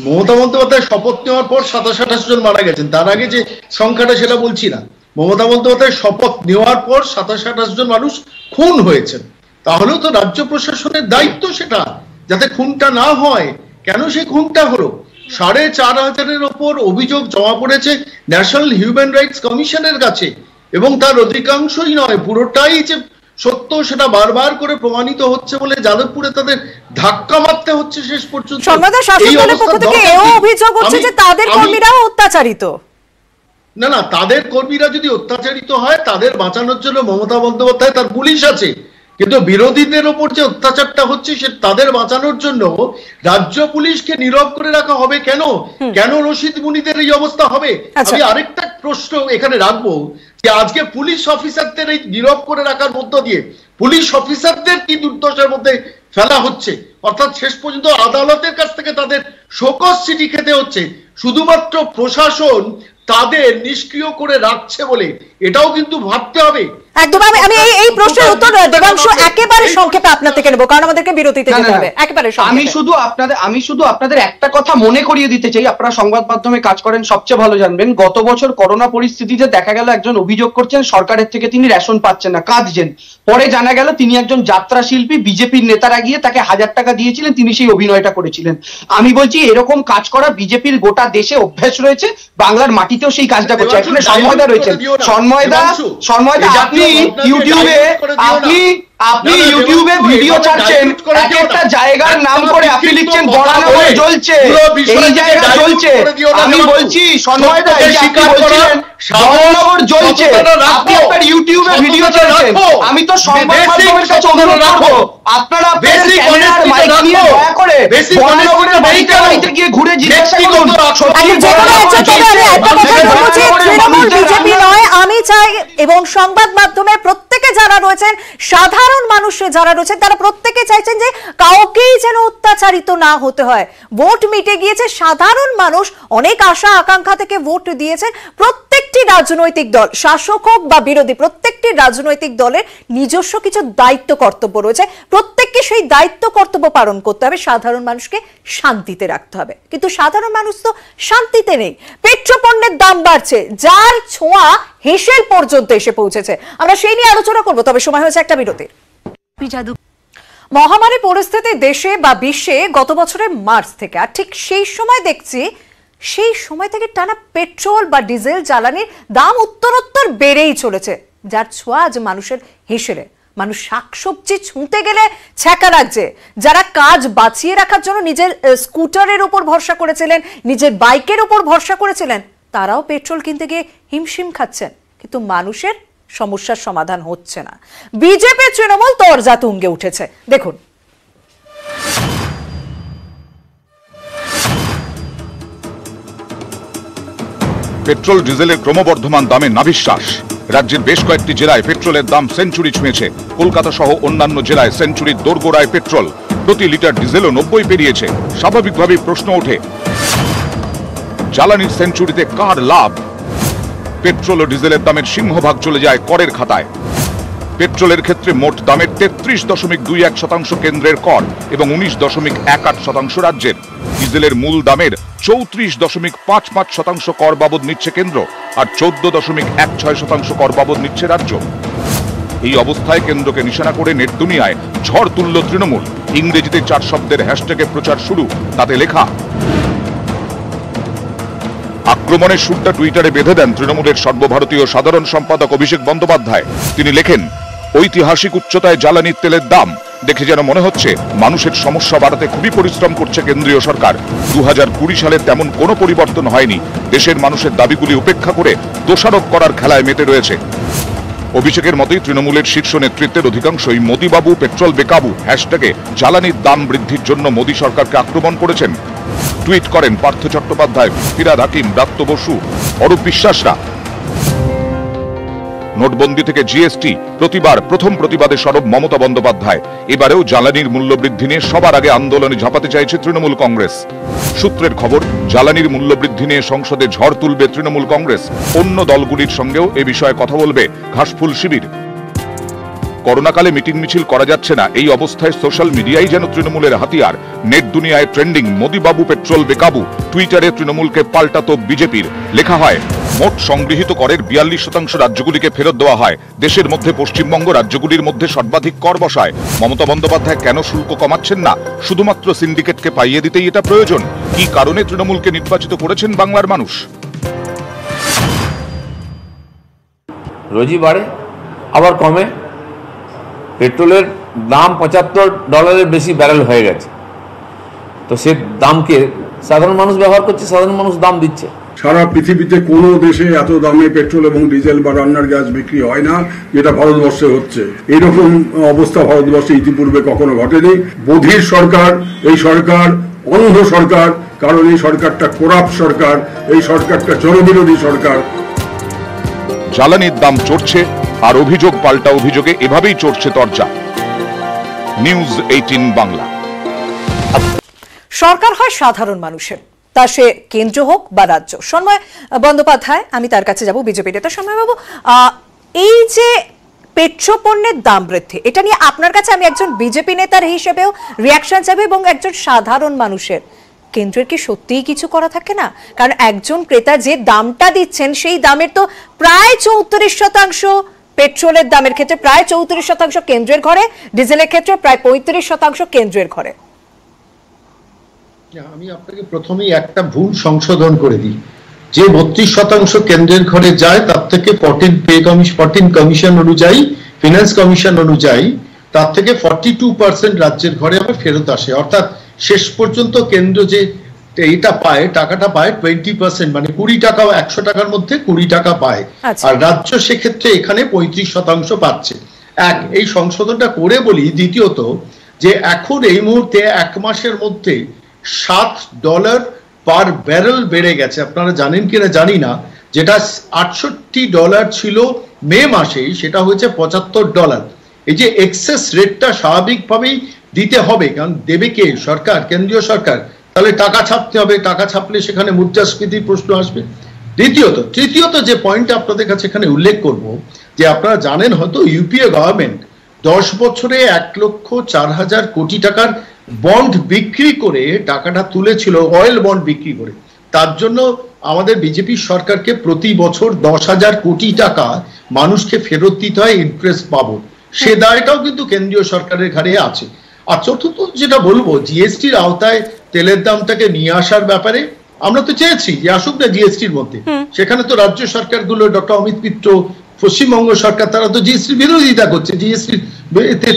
মমতা বন্দ্যোপাধ্যায় শপথ নেওয়ার পর 27-28 জন মারা গেছেন। তার আগে যে সংখ্যাটা সেটা বলছি না, মমতা বন্দ্যোপাধ্যায় শপথ নেওয়ার পর 27-28 জন মানুষ খুন হয়েছেন। তাহলেও তো রাজ্য প্রশাসনের দায়িত্ব সেটা, যাতে খুনটা না হয়। কেন সেই খুনটা হলো? 4,500-এর ওপর অভিযোগ জমা পড়েছে ন্যাশনাল হিউম্যান রাইটস কমিশনের কাছে, এবং তার অধিকাংশই নয় পুরোটাই যে সত্য সেটা বারবার করে প্রমাণিত হচ্ছে বলে যাদবপুরে তাদের ধাক্কা মারতে হচ্ছে শেষ পর্যন্ত। তাদের কর্মীরাও অত্যাচারিত। না, তাদের কর্মীরা যদি অত্যাচারিত হয় তাদের বাঁচানোর জন্য মমতা বন্দ্যোপাধ্যায় তার পুলিশ আছে, কিন্তু বিরোধীদের ওপর যে অত্যাচারটা হচ্ছে সে তাদের বাঁচানোর জন্য রাজ্য পুলিশকে নীরব করে রাখা হবে কেন? কেন রশিদ মুনিদের এই অবস্থা হবে? আমি আরেকটা প্রশ্ন এখানে রাখবো, যে আজকে পুলিশ অফিসারদের এই নীরব করে রাখার মধ্য দিয়ে পুলিশ অফিসারদের কি দুর্দশার মধ্যে ফেলা হচ্ছে, অর্থাৎ শেষ পর্যন্ত আদালতের কাছ থেকে তাদের শোকজ চিঠি খেতে হচ্ছে শুধুমাত্র প্রশাসন তাদের নিষ্ক্রিয় করে রাখছে বলে। এটাও কিন্তু ভাবতে হবে একদম আমি এই প্রশ্নের উত্তর দেবাংশু একেবারে সংক্ষেপে আপনার থেকে নেব, কারণ আমাদেরকে বিরতিতে যেতে হবে। একেবারে আমি শুধু আপনাদের একটা কথা মনে করিয়ে দিতে চাই, আপনারা সংবাদ মাধ্যমে কাজ করেন, সবচেয়ে ভালো জানবেন। গত বছর করোনা পরিস্থিতিতে দেখা গেল একজন অভিযোগ করছেন সরকারের থেকে তিনি রেশন পাচ্ছেন না, কাঁদছেন। পরে জানা গেল তিনি একজন যাত্রা শিল্পী, বিজেপির নেতারা গিয়ে তাকে 1000 টাকা দিয়েছিলেন, তিনি সেই অভিনয়টা করেছিলেন। আমি বলছি এরকম কাজ করা বিজেপির গোটা দেশে অভ্যাস রয়েছে, বাংলার মাটিতেও সেই কাজটা করছে। এখানে সন্ময়দা রয়েছেন, সন্ময়দা আপনি ইউটিউবে ভিডিও ছাড়ছেন, এক একটা জায়গার নাম করে আপনি লিখছেন বরানগর জ্বলছে, এই জায়গা জ্বলছে। আমি বলছি সন্ময়দা, এই যে আপনি বলছিলেন বরানগর জ্বলছে, আপনি আপনার ইউটিউবে ভিডিও ছাড়ছেন। আমি তো সংবাদ মাধ্যমের কাছে অনুরোধ করবো, আপনারা আপনাদের ক্যামেরার মাইক নিয়ে দয়া করে বরানগরের বাড়িতে বাড়িতে গিয়ে ঘুরে জিজ্ঞাসা করুন। বিজেপি নয়, আমি চাই এবং সংবাদ মাধ্যমে প্রত্যেকে যারা রয়েছেন, সাধারণ মানুষ যারা রয়েছেন, তারা প্রত্যেকে চাইছেন যে কাউকেই যেন অত্যাচারিত না হতে হয়। ভোট মিটে গিয়েছে, সাধারণ মানুষ অনেক আশা আকাঙ্ক্ষা থেকে ভোট দিয়েছেন। প্রত্যেকটি রাজনৈতিক দল, শাসক হোক বা বিরোধী, প্রত্যেকটি রাজনৈতিক দলের নিজস্ব কিছু দায়িত্ব কর্তব্য রয়েছে। প্রত্যেককে সেই দায়িত্ব কর্তব্য পালন করতে হবে, সাধারণ মানুষকে শান্তিতে রাখতে হবে। কিন্তু সাধারণ মানুষ তো শান্তিতে নেই। পেট্রোপণ্যের দাম বাড়ছে, যার ছোঁয়া হেসেল পর্যন্ত এসে পৌঁছেছে। আমরা সেই নিয়ে আলোচনা করবো, তবে সময় হয়েছে একটা বিরতির। মহামারী পরিস্থিতি দেশে বা বিশ্বে গত বছরের মার্চ থেকে, আর ঠিক সেই সময় দেখছি সেই সময় থেকে টানা পেট্রোল বা ডিজেল জ্বালানির দাম উত্তরোত্তর বেড়েই চলেছে, যার ছোঁয়া আজ মানুষের হেসেলে। মানুষ শাকসবজি ছুঁতে গেলে ছ্যাঁকা লাগছে। যারা কাজ বাঁচিয়ে রাখার জন্য নিজের স্কুটারের উপর ভরসা করেছিলেন, নিজের বাইকের উপর ভরসা করেছিলেন, তারাও পেট্রোল কিনতে গিয়ে হিমশিম খাচ্ছেন। কিন্তু মানুষের সমস্যার সমাধান হচ্ছে না। বিজেপি তৃণমূল তরজা তুঙ্গে উঠেছে। দেখুন, পেট্রোল ডিজেলের ক্রমবর্ধমান দামে নাভিশ্বাস। রাজ্যের বেশ কয়েকটি জেলায় পেট্রোলের দাম সেঞ্চুরি ছুঁয়েছে। কলকাতা সহ অন্যান্য জেলায় সেঞ্চুরির দোরগোড়ায় পেট্রোল। প্রতি লিটার ডিজেলও 90 পেরিয়েছে। স্বাভাবিকভাবেই প্রশ্ন ওঠে, জ্বালানির সেঞ্চুরিতে কার লাভ? পেট্রোল ও ডিজেলের দামের সিংহভাগ চলে যায় করের খাতায়। পেট্রোলের ক্ষেত্রে মোট দামের 33.21% কেন্দ্রের কর এবং 19.18% রাজ্যের। ডিজেলের মূল দামের 34.55% কর বাবদ নিচ্ছে কেন্দ্র আর 14.16% কর বাবদ নিচ্ছে রাজ্য। এই অবস্থায় কেন্দ্রকে নিশানা করে নেট দুনিয়ায় ঝড় তুলল তৃণমূল। ইংরেজিতে 4 শব্দের হ্যাশট্যাগে প্রচার শুরু, তাতে লেখা আক্রমণের সুরটা টুইটারে বেঁধে দেন তৃণমূলের সর্বভারতীয় সাধারণ সম্পাদক অভিষেক বন্দ্যোপাধ্যায়। তিনি লেখেন, ঐতিহাসিক উচ্চতায় জ্বালানির তেলের দাম দেখে যেন মনে হচ্ছে মানুষের সমস্যা বাড়াতে খুবই পরিশ্রম করছে কেন্দ্রীয় সরকার। 2020 সালে তেমন কোনো পরিবর্তন হয়নি। দেশের মানুষের দাবিগুলি উপেক্ষা করে দোষারোপ করার খেলায় মেতে রয়েছে। অভিষেকের মতোই তৃণমূলের শীর্ষ নেতৃত্বের অধিকাংশই মোদিবাবু পেট্রোল বেকাবু হ্যাশট্যাগে জ্বালানির দাম বৃদ্ধির জন্য মোদী সরকারকে আক্রমণ করেছেন। টুইট করেন পার্থ চট্টোপাধ্যায়, ফিরাদ হাকিম, ব্রাত্য বসু, অরূপ বিশ্বাসরা। নোটবন্দি থেকে জিএসটি, প্রতিবার প্রথম প্রতিবাদে সরব মমতা বন্দ্যোপাধ্যায়। এবারেও জ্বালানির মূল্য বৃদ্ধি নিয়ে সবার আগে আন্দোলনে ঝাঁপাতে চাইছে তৃণমূল কংগ্রেস। সূত্রের খবর, জ্বালানির মূল্য বৃদ্ধি নিয়ে সংসদে ঝড় তুলবে তৃণমূল কংগ্রেস। অন্য দলগুলির সঙ্গেও এ বিষয়ে কথা বলবে ঘাসফুল শিবির। করোনাকালে মিটিং মিছিল করা যাচ্ছে না, এই অবস্থায় সোশ্যাল মিডিয়াই যেন তৃণমূলের হাতিয়ার। নেট দুনিয়ায় ট্রেন্ডিং মোদিবাবু পেট্রোল বেকাবু। টুইটারে তৃণমূলকে পাল্টাতো বিজেপির। লেখা হয়, মোট সংগৃহীত করের 42% রাজ্যগুলিকে ফেরত দেওয়া হয়। দেশের মধ্যে পশ্চিমবঙ্গ রাজ্যগুলির মধ্যে সর্বাধিক কর বসায়। মমতা বন্দ্যোপাধ্যায় কেন শুল্ক কমাচ্ছেন না? শুধুমাত্র সিন্ডিকেটকে পাইয়ে দিতেই এটা প্রয়োজন? কি কারণে তৃণমূলকে নির্বাচিত করেছেন বাংলার মানুষ? রোজই বাড়ে আবার কমে। পেট্রোলের দাম $75 বেশি ব্যারেল হয়ে গেছে। তো সে দামকে সাধারণ মানুষ ব্যবহার করছে, সাধারণ মানুষ দাম দিচ্ছে। সারা পৃথিবীতে কোনো দেশে এত দামে পেট্রোল এবং ডিজেল বা রান্নার গ্যাস বিক্রি হয় না, যেটা ভারতবর্ষে হচ্ছে। এইরকম অবস্থা ভারতবর্ষে ইতিপূর্বে কখনো ঘটেনি। বধির সরকার এই সরকার, অন্ধ সরকার, কারণ এই সরকারটা করাপ্ট সরকার, এই সরকারটা জনবিরোধী সরকার। জ্বালানির দাম চড়ছে আর অভিযোগ পাল্টা অভিযোগে এভাবেই চড়ছে তরজা। নিউজ 18 বাংলা। সরকার হয় সাধারণ মানুষের, তা সে কেন্দ্র হোক বা রাজ্য। সন্ময় বন্দ্যোপাধ্যায়, আমি তার কাছে যাব, বিজেপি নেতা। সন্ময় বাবু, এই যে পেট্রোপণ্যের দাম বৃদ্ধি, এটা নিয়ে আপনার কাছে আমি একজন বিজেপি নেতার হিসেবেও রিয়াকশন চাইবো এবং একজন সাধারণ মানুষের, কেন্দ্রের কি সত্যিই কিছু করা থাকে না? কারণ একজন ক্রেতা যে দামটা দিচ্ছেন সেই দামের তো প্রায় 34% পেট্রোলের দামের ক্ষেত্রে প্রায় 34% কেন্দ্রের ঘরে, ডিজেলের ক্ষেত্রে প্রায় 35% কেন্দ্রের ঘরে। আমি আপনাকে প্রথমেই একটা ভুল সংশোধন করে দিই, যে 32% কেন্দ্রের ঘরে যায় তার থেকে 14 কমিশন অনুযায়ী, ফিনান্স কমিশন অনুযায়ী তার থেকে 42% রাজ্যের ঘরে আবার ফেরত আসে। অর্থাৎ শেষ পর্যন্ত কেন্দ্র যে এটা পায়, টাকাটা পায় 20%, মানে 20 টাকা, 100 টাকার মধ্যে 20 টাকা পায়, আর রাজ্য সেক্ষেত্রে এখানে 35% পাচ্ছে। এই সংশোধনটা করে বলি। দ্বিতীয়ত, যে এখন এই মুহূর্তে 1 মাসের মধ্যে $7 পার ব্যারেল বেড়ে গেছে। আপনারা জানেন কিনা জানি না, যেটা $68 ছিল মে মাসেই, সেটা হয়েছে $75। এই যে এক্সেস রেটটা স্বাভাবিকভাবেই দিতে হবে, কারণ দেবে কে? সরকার, কেন্দ্রীয় সরকার। তাহলে টাকা ছাপতে হবে, টাকা ছাপলে সেখানে মুদ্রাস্ফীতির প্রশ্ন আসবে। তৃতীয়ত যে পয়েন্টটা আপনাদের কাছে এখানে উল্লেখ করব, যে আপনারা জানেন হয়তো ইউপিএ গভর্নমেন্ট 10 বছরে 1,04,000 কোটি টাকার বন্ড বিক্রি করে টাকাটা তুলেছিল, অয়েল বন্ড বিক্রি করে। তার জন্য আমাদের বিজেপি সরকারকে প্রতি বছর 10,000 কোটি টাকা মানুষকে ফেরত দিতে হয় ইন্টারেস্ট বাবদ। সে দায়টাও কিন্তু কেন্দ্রীয় সরকারের ঘাড়ে আছে। আর চতুর্থ যেটা বলবো, জিএসটির আওতায় তেলের দামটাকে নিয়ে আসার ব্যাপারে আমরা তো চেয়েছি যে আসুক না জিএসটির মধ্যে। সেখানে তো রাজ্য সরকারগুলো, ডক্টর অমিত মিত্র, পশ্চিমবঙ্গ সরকার, তারা তো জিএসটির বিরোধিতা করছে, জিএসটির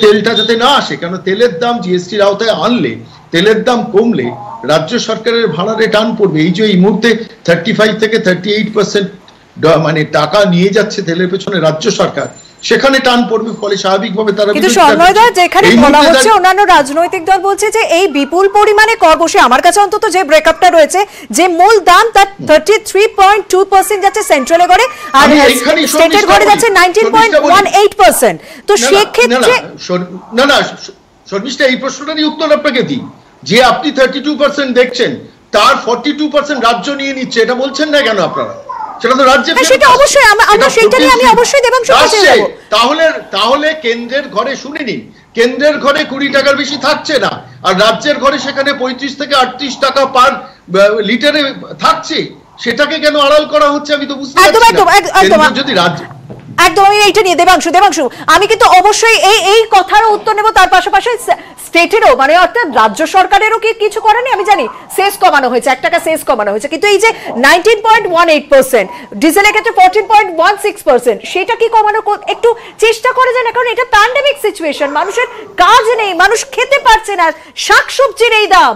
তেলটা যাতে না আসে। কারণ তেলের দাম জিএসটির আওতায় আনলে, তেলের দাম কমলে রাজ্য সরকারের ভাড়ারে টান পড়বে। এই যে এই মুহূর্তে 35 থেকে 38% মানে টাকা নিয়ে যাচ্ছে তেলের পেছনে রাজ্য সরকার, সেখানে টান পড়বে, ফলে স্বাভাবিকভাবে তারা। কিন্তু সন্ময়দা, যেখানে বলা হচ্ছে অন্যান্য রাজনৈতিক দল বলছে যে এই বিপুল পরিমাণে কর বসে, আমার কাছে অন্তত যে ব্রেকআপটা রয়েছে, যে মূল দাম তার 33.2% যাচ্ছে সেন্ট্রালে ঘরে, আর স্টেটের ঘরে যাচ্ছে 19.18%। তো সেক্ষেত্রে না শর্মিষ্ঠা, এই প্রশ্নটারই উত্তর আপনাকে দিই, যে আপনি 32% দেখছেন, তার 42% রাজ্য নিয়ে নিচ্ছে, এটা বলছেন না কেন আপনারা? সেটা তো রাজ্যে, সেটা অবশ্যই আমরা সেটা নিয়ে আমি অবশ্যই দেবাংশু কাছে যাব। তাহলে কেন্দ্রের ঘরে শুনে নিন, কেন্দ্রের ঘরে 20 টাকার বেশি থাকছে না, আর রাজ্যের ঘরে সেখানে 35 থেকে 38 টাকা পার লিটারে থাকছে। সেটাকে কেন আড়াল করা হচ্ছে আমি তো বুঝতে পারছি না। যদি রাজ্য একদম, আমি এইটা নিয়ে দেবাংশু আমি কিন্তু অবশ্যই এই কথারও উত্তর নেব, তার পাশাপাশি স্টেটেরও, মানে অর্থাৎ রাজ্য সরকারেরও কি কিছু করেনি? আমি জানি সেস কমানো হয়েছে, 1 টাকা সেস কমানো হয়েছে, কিন্তু এই যে 19.18%, ডিজেলের ক্ষেত্রে 14.16%, সেটা কি কমানো একটু চেষ্টা করে যায় না? কারণ এটা প্যান্ডেমিক সিচুয়েশন, মানুষের কাজ নেই, মানুষ খেতে পারছে না, শাকসবজির এই দাম।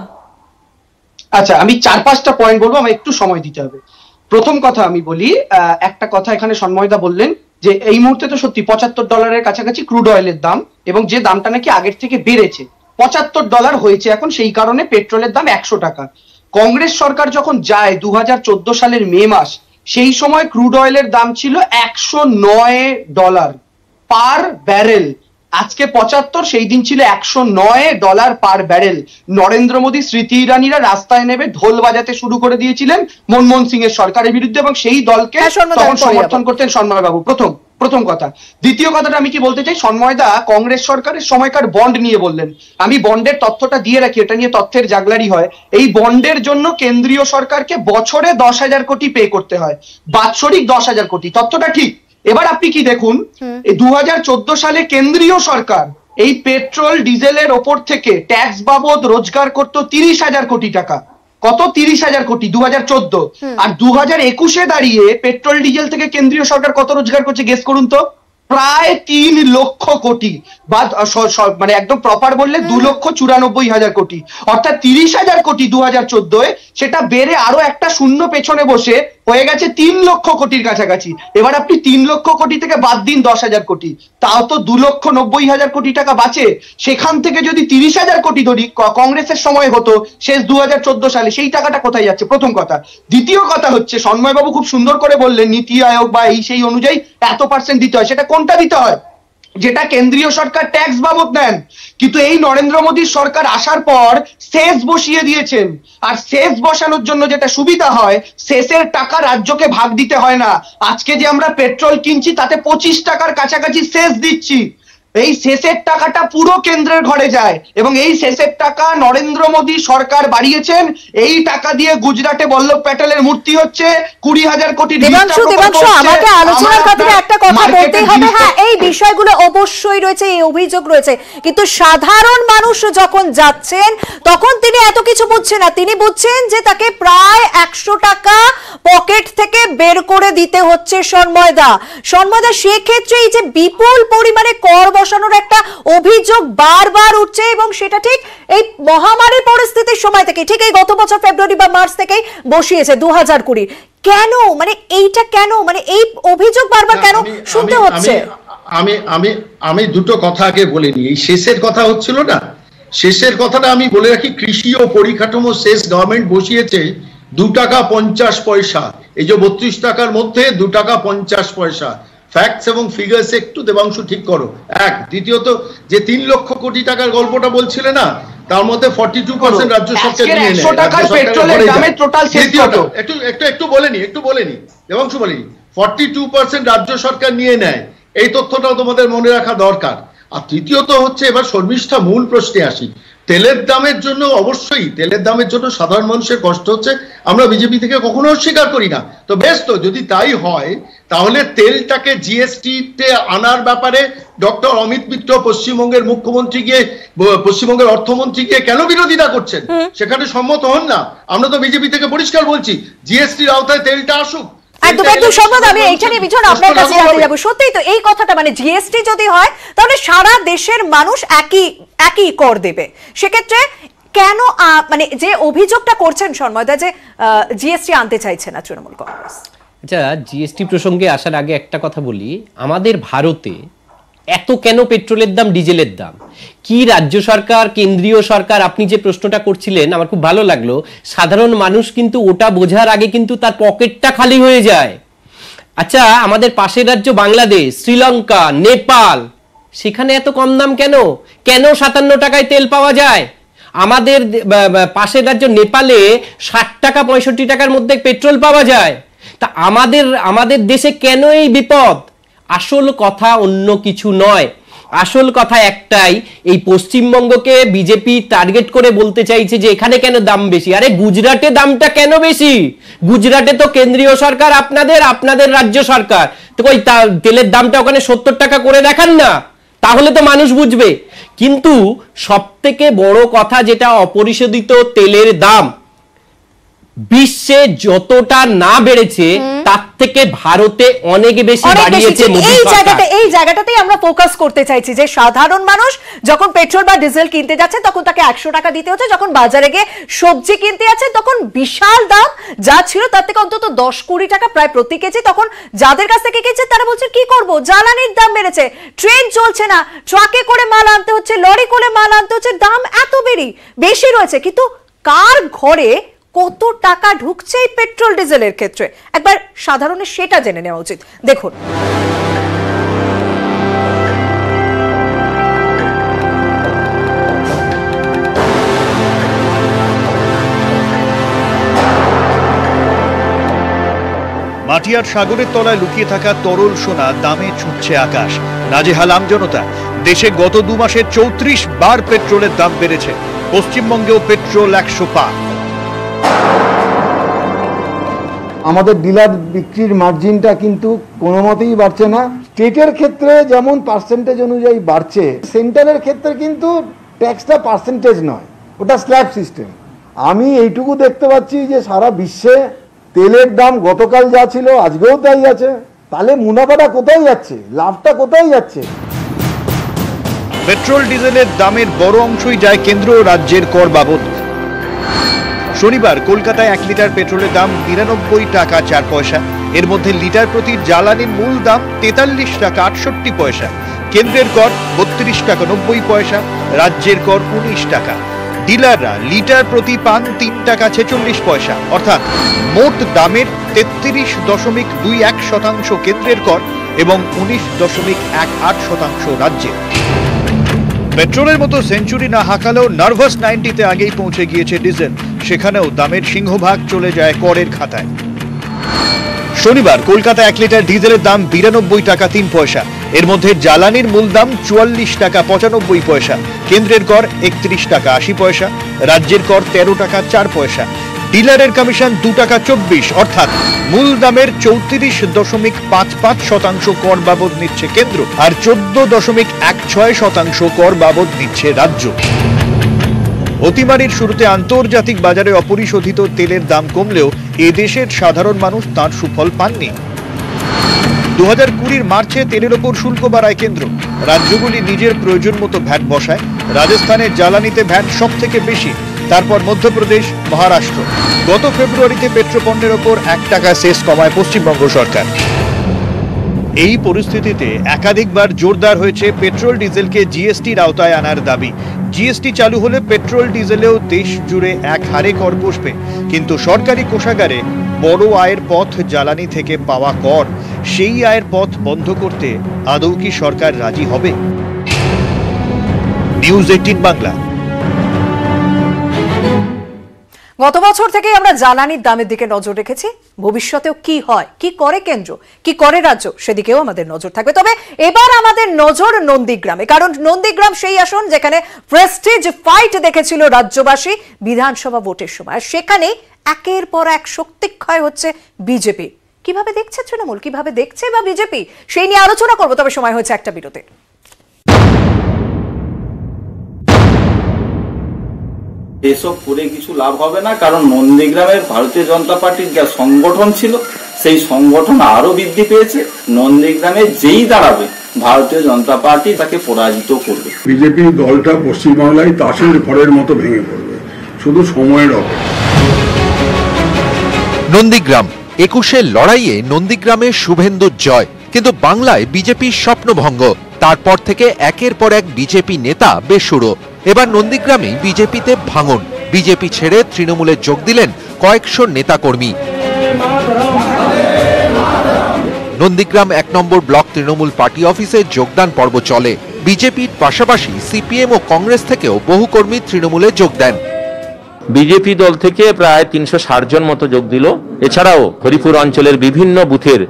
আচ্ছা, আমি 4-5টা পয়েন্ট বলবো, আমার একটু সময় দিতে হবে। প্রথম কথা আমি বলি, একটা কথা এখানে সন্ময়দা বললেন যে এই মুহূর্তে তো সত্যি $75 কাছাকাছি ক্রুড অয়েলের দাম, এবং যে দামটা নাকি আগের থেকে বেড়েছে, $75 হয়েছে এখন, সেই কারণে পেট্রোলের দাম 100 টাকা। কংগ্রেস সরকার যখন যায় 2014 সালের মে মাস, সেই সময় ক্রুড অয়েলের দাম ছিল $109 পার ব্যারেল। আজকে 75, সেই দিন ছিল $109 পার ব্যারেল। নরেন্দ্র মোদী, স্মৃতি ইরানিরা রাস্তায় নেমে ঢোল বাজাতে শুরু করে দিয়েছিলেন মনমোহন সিং এর সরকারের বিরুদ্ধে, এবং সেই দলকে তখন সমর্থন করতেন সন্ময় বাবু। প্রথম কথা। দ্বিতীয় কথাটা আমি কি বলতে চাই, সন্ময়দা কংগ্রেস সরকারের সময়কার বন্ড নিয়ে বললেন, আমি বন্ডের তথ্যটা দিয়ে রাখি, এটা নিয়ে তথ্যের জাগলারি হয়। এই বন্ডের জন্য কেন্দ্রীয় সরকারকে বছরে 10,000 কোটি পে করতে হয়, বাৎসরিক 10,000 কোটি, তথ্যটা ঠিক। এবার আপনি কি দেখুন, 2014 সালে কেন্দ্রীয় সরকার এই পেট্রোল ডিজেলের ওপর থেকে ট্যাক্স বাবদ রোজগার করত 30,000 কোটি টাকা। কত? 30,000 কোটি 2014। আর 2021-এ দাঁড়িয়ে পেট্রোল ডিজেল থেকে কেন্দ্রীয় সরকার কত রোজগার করছে গেস করুন তো? প্রায় 3 লক্ষ কোটি, বা মানে একদম প্রপার বললে 2,94,000 কোটি। অর্থাৎ 30,000 কোটি 2014-এ, সেটা বেড়ে আরো একটা শূন্য পেছনে বসে হয়ে গেছে 3 লক্ষ কোটির কাছাকাছি। এবার আপনি 3 লক্ষ কোটি থেকে বাদ দিন 10,000 কোটি, তাও তো 2,90,000 কোটি টাকা বাঁচে। সেখান থেকে যদি 30,000 কোটি ধরি কংগ্রেসের সময় হতো শেষ 2014 সালে, সেই টাকাটা কোথায় যাচ্ছে? প্রথম কথা। দ্বিতীয় কথা হচ্ছে, সন্ময়বাবু খুব সুন্দর করে বললেন নীতি আয়োগ বা এই সেই অনুযায়ী এত % দিতে হয়, সেটা কোনটা দিতে হয়? যেটা কেন্দ্রীয় সরকার ট্যাক্স বাবদ নেন, কিন্তু এই নরেন্দ্র মোদীর সরকার আসার পর সেস বসিয়ে দিয়েছেন। আর সেস বসানোর জন্য যেটা সুবিধা হয়, সেসের টাকা রাজ্যকে ভাগ দিতে হয় না। আজকে যে আমরা পেট্রোল কিনছি তাতে 25 টাকার কাছাকাছি সেস দিচ্ছি। এই সেসের টাকাটা পুরো কেন্দ্রের ঘরে যায় এবং এই সেসের টাকা নরেন্দ্র মোদী সরকার বাড়িয়েছেন। এই টাকা দিয়ে গুজরাটে বল্লভ প্যাটেলের মূর্তি হচ্ছে, 20,000 কোটি। দেবাংশু, আমাকে আলোচনার ক্ষেত্রে একটা কথা বলতেই হবে। হ্যাঁ, এই বিষয়গুলো অবশ্যই রয়েছে, এই অভিযোগ রয়েছে, কিন্তু সাধারণ মানুষ যখন যাচ্ছেন তখন তিনি এত কিছু বুঝছেন না। তিনি বুঝছেন যে তাকে প্রায় 100 টাকা পকেট থেকে বের করে দিতে হচ্ছে সন্ময়দা। সেক্ষেত্রে এই যে বিপুল পরিমাণে কর বসানোর একটা অভিযোগ বারবার উঠছে এবং সেটা ঠিক এই মহামারীর পরিস্থিতির সময় থেকে, ঠিক এই গত বছর ফেব্রুয়ারি বা মার্চ থেকেই বসিয়েছে 2020। কেন, মানে এইটা কেন, মানে এই অভিযোগ বারবার কেন শুনতে হচ্ছে? আমি দুটো কথা আগে বলে নিই। এই শেষের কথা হচ্ছিল না, শেষের কথাটা আমি বলে রাখি। কৃষি ও পরিকাঠামো শেষ গভর্নমেন্ট বসিয়েছে 2 টাকা 50 পয়সা। এই যে 32 টাকার মধ্যে 2 টাকা 50 পয়সা। ফ্যাক্টস এবং ফিগার্স একটু দেবাংশু ঠিক করো। এক, দ্বিতীয়ত যে 3 লক্ষ কোটি টাকার গল্পটা বলছিলে না, তার মধ্যে 42% রাজ্য সরকার নিয়ে নেয়। একটু বলে নি দেবাংশু, বলে নি 42% রাজ্য সরকার নিয়ে নেয়। এই তথ্যটাও তোমাদের মনে রাখা দরকার। আর তৃতীয়ত হচ্ছে, এবার শর্মিষ্ঠা মূল প্রশ্নে আসি। তেলের দামের জন্য, অবশ্যই তেলের দামের জন্য সাধারণ মানুষের কষ্ট হচ্ছে, আমরা বিজেপি থেকে কখনো অস্বীকার করি না। তো বেশ, তো যদি তাই হয় তাহলে তেলটাকে জিএসটিতে আনার ব্যাপারে ডক্টর অমিত মিত্র পশ্চিমবঙ্গের মুখ্যমন্ত্রী গিয়ে, পশ্চিমবঙ্গের অর্থমন্ত্রী গিয়ে কেন বিরোধিতা করছেন? সেখানে সম্মত হন না। আমরা তো বিজেপি থেকে পরিষ্কার বলছি, জিএসটির আওতায় তেলটা আসুক। একদম সম্মত। আমি এইটা নিয়ে বিজন আপনার কাছে জানতে যাবো। সত্যিই তো এই কথাটা, মানে জিএসটি যদি হয় তাহলে সারা দেশের মানুষ একই কর দেবে। সেক্ষেত্রে কেন, মানে যে অভিযোগটা করছেন সন্ময়দা যে জিএসটি আনতে চাইছে না তৃণমূল কংগ্রেস। আচ্ছা, জিএসটি প্রসঙ্গে আসার আগে একটা কথা বলি। আমাদের ভারতে এত কেন পেট্রোলের দাম, ডিজেলের দাম? কি রাজ্য সরকার, কেন্দ্রীয় সরকার, আপনি যে প্রশ্নটা করছিলেন আমার খুব ভালো লাগলো। সাধারণ মানুষ কিন্তু ওটা বোঝার আগে কিন্তু তার পকেটটা খালি হয়ে যায়। আচ্ছা, আমাদের পাশের রাজ্য বাংলাদেশ, শ্রীলঙ্কা, নেপাল, সেখানে এত কম দাম কেন? কেন 57 টাকায় তেল পাওয়া যায়? আমাদের পাশের রাজ্য নেপালে 60 টাকা 65 টাকার মধ্যে পেট্রোল পাওয়া যায়। তা আমাদের দেশে কেন এই বিপদ? আসল কথা অন্য কিছু নয়, আসল কথা একটাই, এই পশ্চিমবঙ্গকে বিজেপি টার্গেট করে বলতে চাইছে যে এখানে কেন দাম বেশি। আরে গুজরাটে দামটা কেন বেশি? গুজরাটে তো কেন্দ্রীয় সরকার আপনাদের রাজ্য সরকার, তো ওই তেলের দামটা ওখানে 70 টাকা করে দেখান না, তাহলে তো মানুষ বুঝবে। কিন্তু সব থেকে বড় কথা যেটা, অপরিশোধিত তেলের দাম বিশ্বে যতটা না বেড়েছে তার থেকে ভারতে অনেক বেশি বাড়িয়েছে মোদি সরকার। এই জায়গাটাতেই আমরা ফোকাস করতে চাইছি যে সাধারণ মানুষ যখন পেট্রোল বা ডিজেল কিনতে যাচ্ছে তখন তাকে 100 টাকা দিতে হচ্ছে, যখন বাজারে গিয়ে সবজি কিনতে যাচ্ছে তখন বিশাল দাম, যা ছিল তার থেকে অন্তত 10-20 টাকা প্রায় প্রতি কেজি। তখন যাদের কাছ থেকে কিনছে তারা বলছে কি করব, জ্বালানির দাম বেড়েছে, ট্রেন চলছে না, ট্রাকে করে মাল আনতে হচ্ছে, লরি করে মাল আনতে হচ্ছে, দাম এত বেশি রয়েছে। কিন্তু কার ঘরে কত টাকা ঢুকছে এই পেট্রোল ডিজেলের ক্ষেত্রে একবার সাধারণের সেটা জেনে নেওয়া উচিত। দেখুন, মাটিয়ার সাগরের তলায় লুকিয়ে থাকা তরল সোনা দামে ছুটছে আকাশ। নাজেহাল আমজনতা। দেশে গত 2 মাসে 34 বার পেট্রোলের দাম বেড়েছে। পশ্চিমবঙ্গেও পেট্রোল 100 পার। আমাদের ডিলার বিক্রির মার্জিনটা কিন্তু কোনো মতেই বাড়ছে না। স্টেটের ক্ষেত্রে যেমন পার্সেন্টেজ অনুযায়ী বাড়ছে, সেন্টারের ক্ষেত্রে কিন্তু ট্যাক্সটা পার্সেন্টেজ নয়, ওটা স্ল্যাব সিস্টেম। আমি এইটুকু দেখতে পাচ্ছি যে সারা বিশ্বে তেলের দাম গতকাল যা ছিল আজকেও তাই আছে। তাহলে মুনাফাটা কোথায় যাচ্ছে, লাভটা কোথায় যাচ্ছে? পেট্রোল ডিজেলের দামের বড় অংশই যায় কেন্দ্র ও রাজ্যের কর বাবদ। শনিবার কলকাতায় 1 লিটার পেট্রোলের দাম 99 টাকা 4 পয়সা। এর মধ্যে লিটার প্রতি জ্বালানির মূল দাম 43 টাকা 68 পয়সা। কেন্দ্রের কর 32 টাকা 90 পয়সা, রাজ্যের কর 19 টাকা। ডিলাররা লিটার প্রতি পান 3 টাকা 46 পয়সা। অর্থাৎ মোট দামের 33.21% কেন্দ্রের কর এবং 19.18% রাজ্যে। পেট্রোলের মতো সেঞ্চুরি না হাঁকালেও নার্ভাস 90-তে আগেই পৌঁছে গিয়েছে ডিজেল, সেখানেও দামের সিংহভাগ চলে যায় করের খাতায়। শনিবার কলকাতা 1 লিটার ডিজেলের দাম 92 টাকা 3 পয়সা। এর মধ্যে জ্বালানির মূল দাম 44 টাকা 95 পয়সা, কেন্দ্রের কর 31 টাকা 80 পয়সা, রাজ্যের কর 13 টাকা 4 পয়সা, ডিলারের কমিশন 2 টাকা 24, অর্থাৎ মূল দামের 34.55% কর বাবদ নিচ্ছে কেন্দ্র আর 14.16% কর বাবদ নিচ্ছে রাজ্য। অতিমারির শুরুতে আন্তর্জাতিক বাজারে অপরিশোধিত তেলের দাম কমলেও এদেশের সাধারণ মানুষ তার সুফল পাননি। 2020 মার্চে তেলের ওপর শুল্ক বাড়ায় কেন্দ্র, রাজ্যগুলি নিজের প্রয়োজন মতো ভ্যাট বসায়। রাজস্থানে জ্বালানিতে ভ্যাট সব থেকে বেশি, তারপর মধ্যপ্রদেশ, মহারাষ্ট্র। গত ফেব্রুয়ারিতে পেট্রোপণ্যের ওপর 1 টাকা সেস কমায় পশ্চিমবঙ্গ সরকার। এই পরিস্থিতিতে একাধিকবার জোরদার হয়েছে পেট্রোল ডিজেলকে জিএসটির আওতায় আনার দাবি। জিএসটি চালু হলে পেট্রোল ডিজেলেও দেশ জুড়ে এক হারে কর বসবে, কিন্তু সরকারি কোষাগারে বড় আয়ের পথ জ্বালানি থেকে পাওয়া কর, সেই আয়ের পথ বন্ধ করতে আদৌ কি সরকার রাজি হবে? নিউজ 18 বাংলা। গত বছর থেকে আমরা জ্বালানির দামের দিকে নজর রেখেছি। ভবিষ্যতেও কি হয়, কি করে কেন্দ্র, কি করে রাজ্য, সেদিকেও আমাদের নজর থাকবে। তবে এবার আমাদের নজর নন্দীগ্রামে, কারণ নন্দীগ্রাম সেই আসন যেখানে প্রেস্টিজ ফাইট দেখেছিল রাজ্যবাসী বিধানসভা ভোটের সময়। সেখানে একের পর এক শক্তিক্ষয় হচ্ছে বিজেপি। কিভাবে দেখছে তৃণমূল, কিভাবে দেখছে বা বিজেপি, সেই নিয়ে আলোচনা করবো। তবে সময় হচ্ছে একটা বিরতির। এসব করে কিছু লাভ হবে না, কারণ নন্দীগ্রামের ভারতীয় জনতা পার্টির যা সংগঠন ছিল সেই সংগঠন আরো বৃদ্ধি পেয়েছে। নন্দীগ্রামে যেই দাঁড়াবে ভারতীয় জনতা পার্টি তাকে পরাজিত করবে। বিজেপি দলটা পশ্চিমবাংলায় তাসের ঘরের মতো ভেঙে পড়বে, শুধু সময়ের অপেক্ষা। নন্দীগ্রাম 21-এর লড়াইয়ে নন্দীগ্রামে শুভেন্দুর জয়, কিন্তু বাংলায় বিজেপির স্বপ্নভঙ্গ। তারপর থেকে একের পর এক বিজেপি নেতা বেসুরো। এবার নন্দীগ্রামেই বিজেপিতে ভাঙন। বিজেপি ছেড়ে তৃণমূলে যোগ দিলেন কয়েকশো নেতাকর্মী। নন্দীগ্রাম 1 নম্বর ব্লক তৃণমূল পার্টি অফিসে যোগদান পর্ব চলে। বিজেপির পাশাপাশি সিপিএম ও কংগ্রেস থেকেও বহু কর্মী তৃণমূলে যোগ দেন। বিজেপি দল থেকে প্রায় 360 জন মতো যোগ দিল। এছাড়াও হরিপুর অঞ্চলের বিভিন্ন বুথের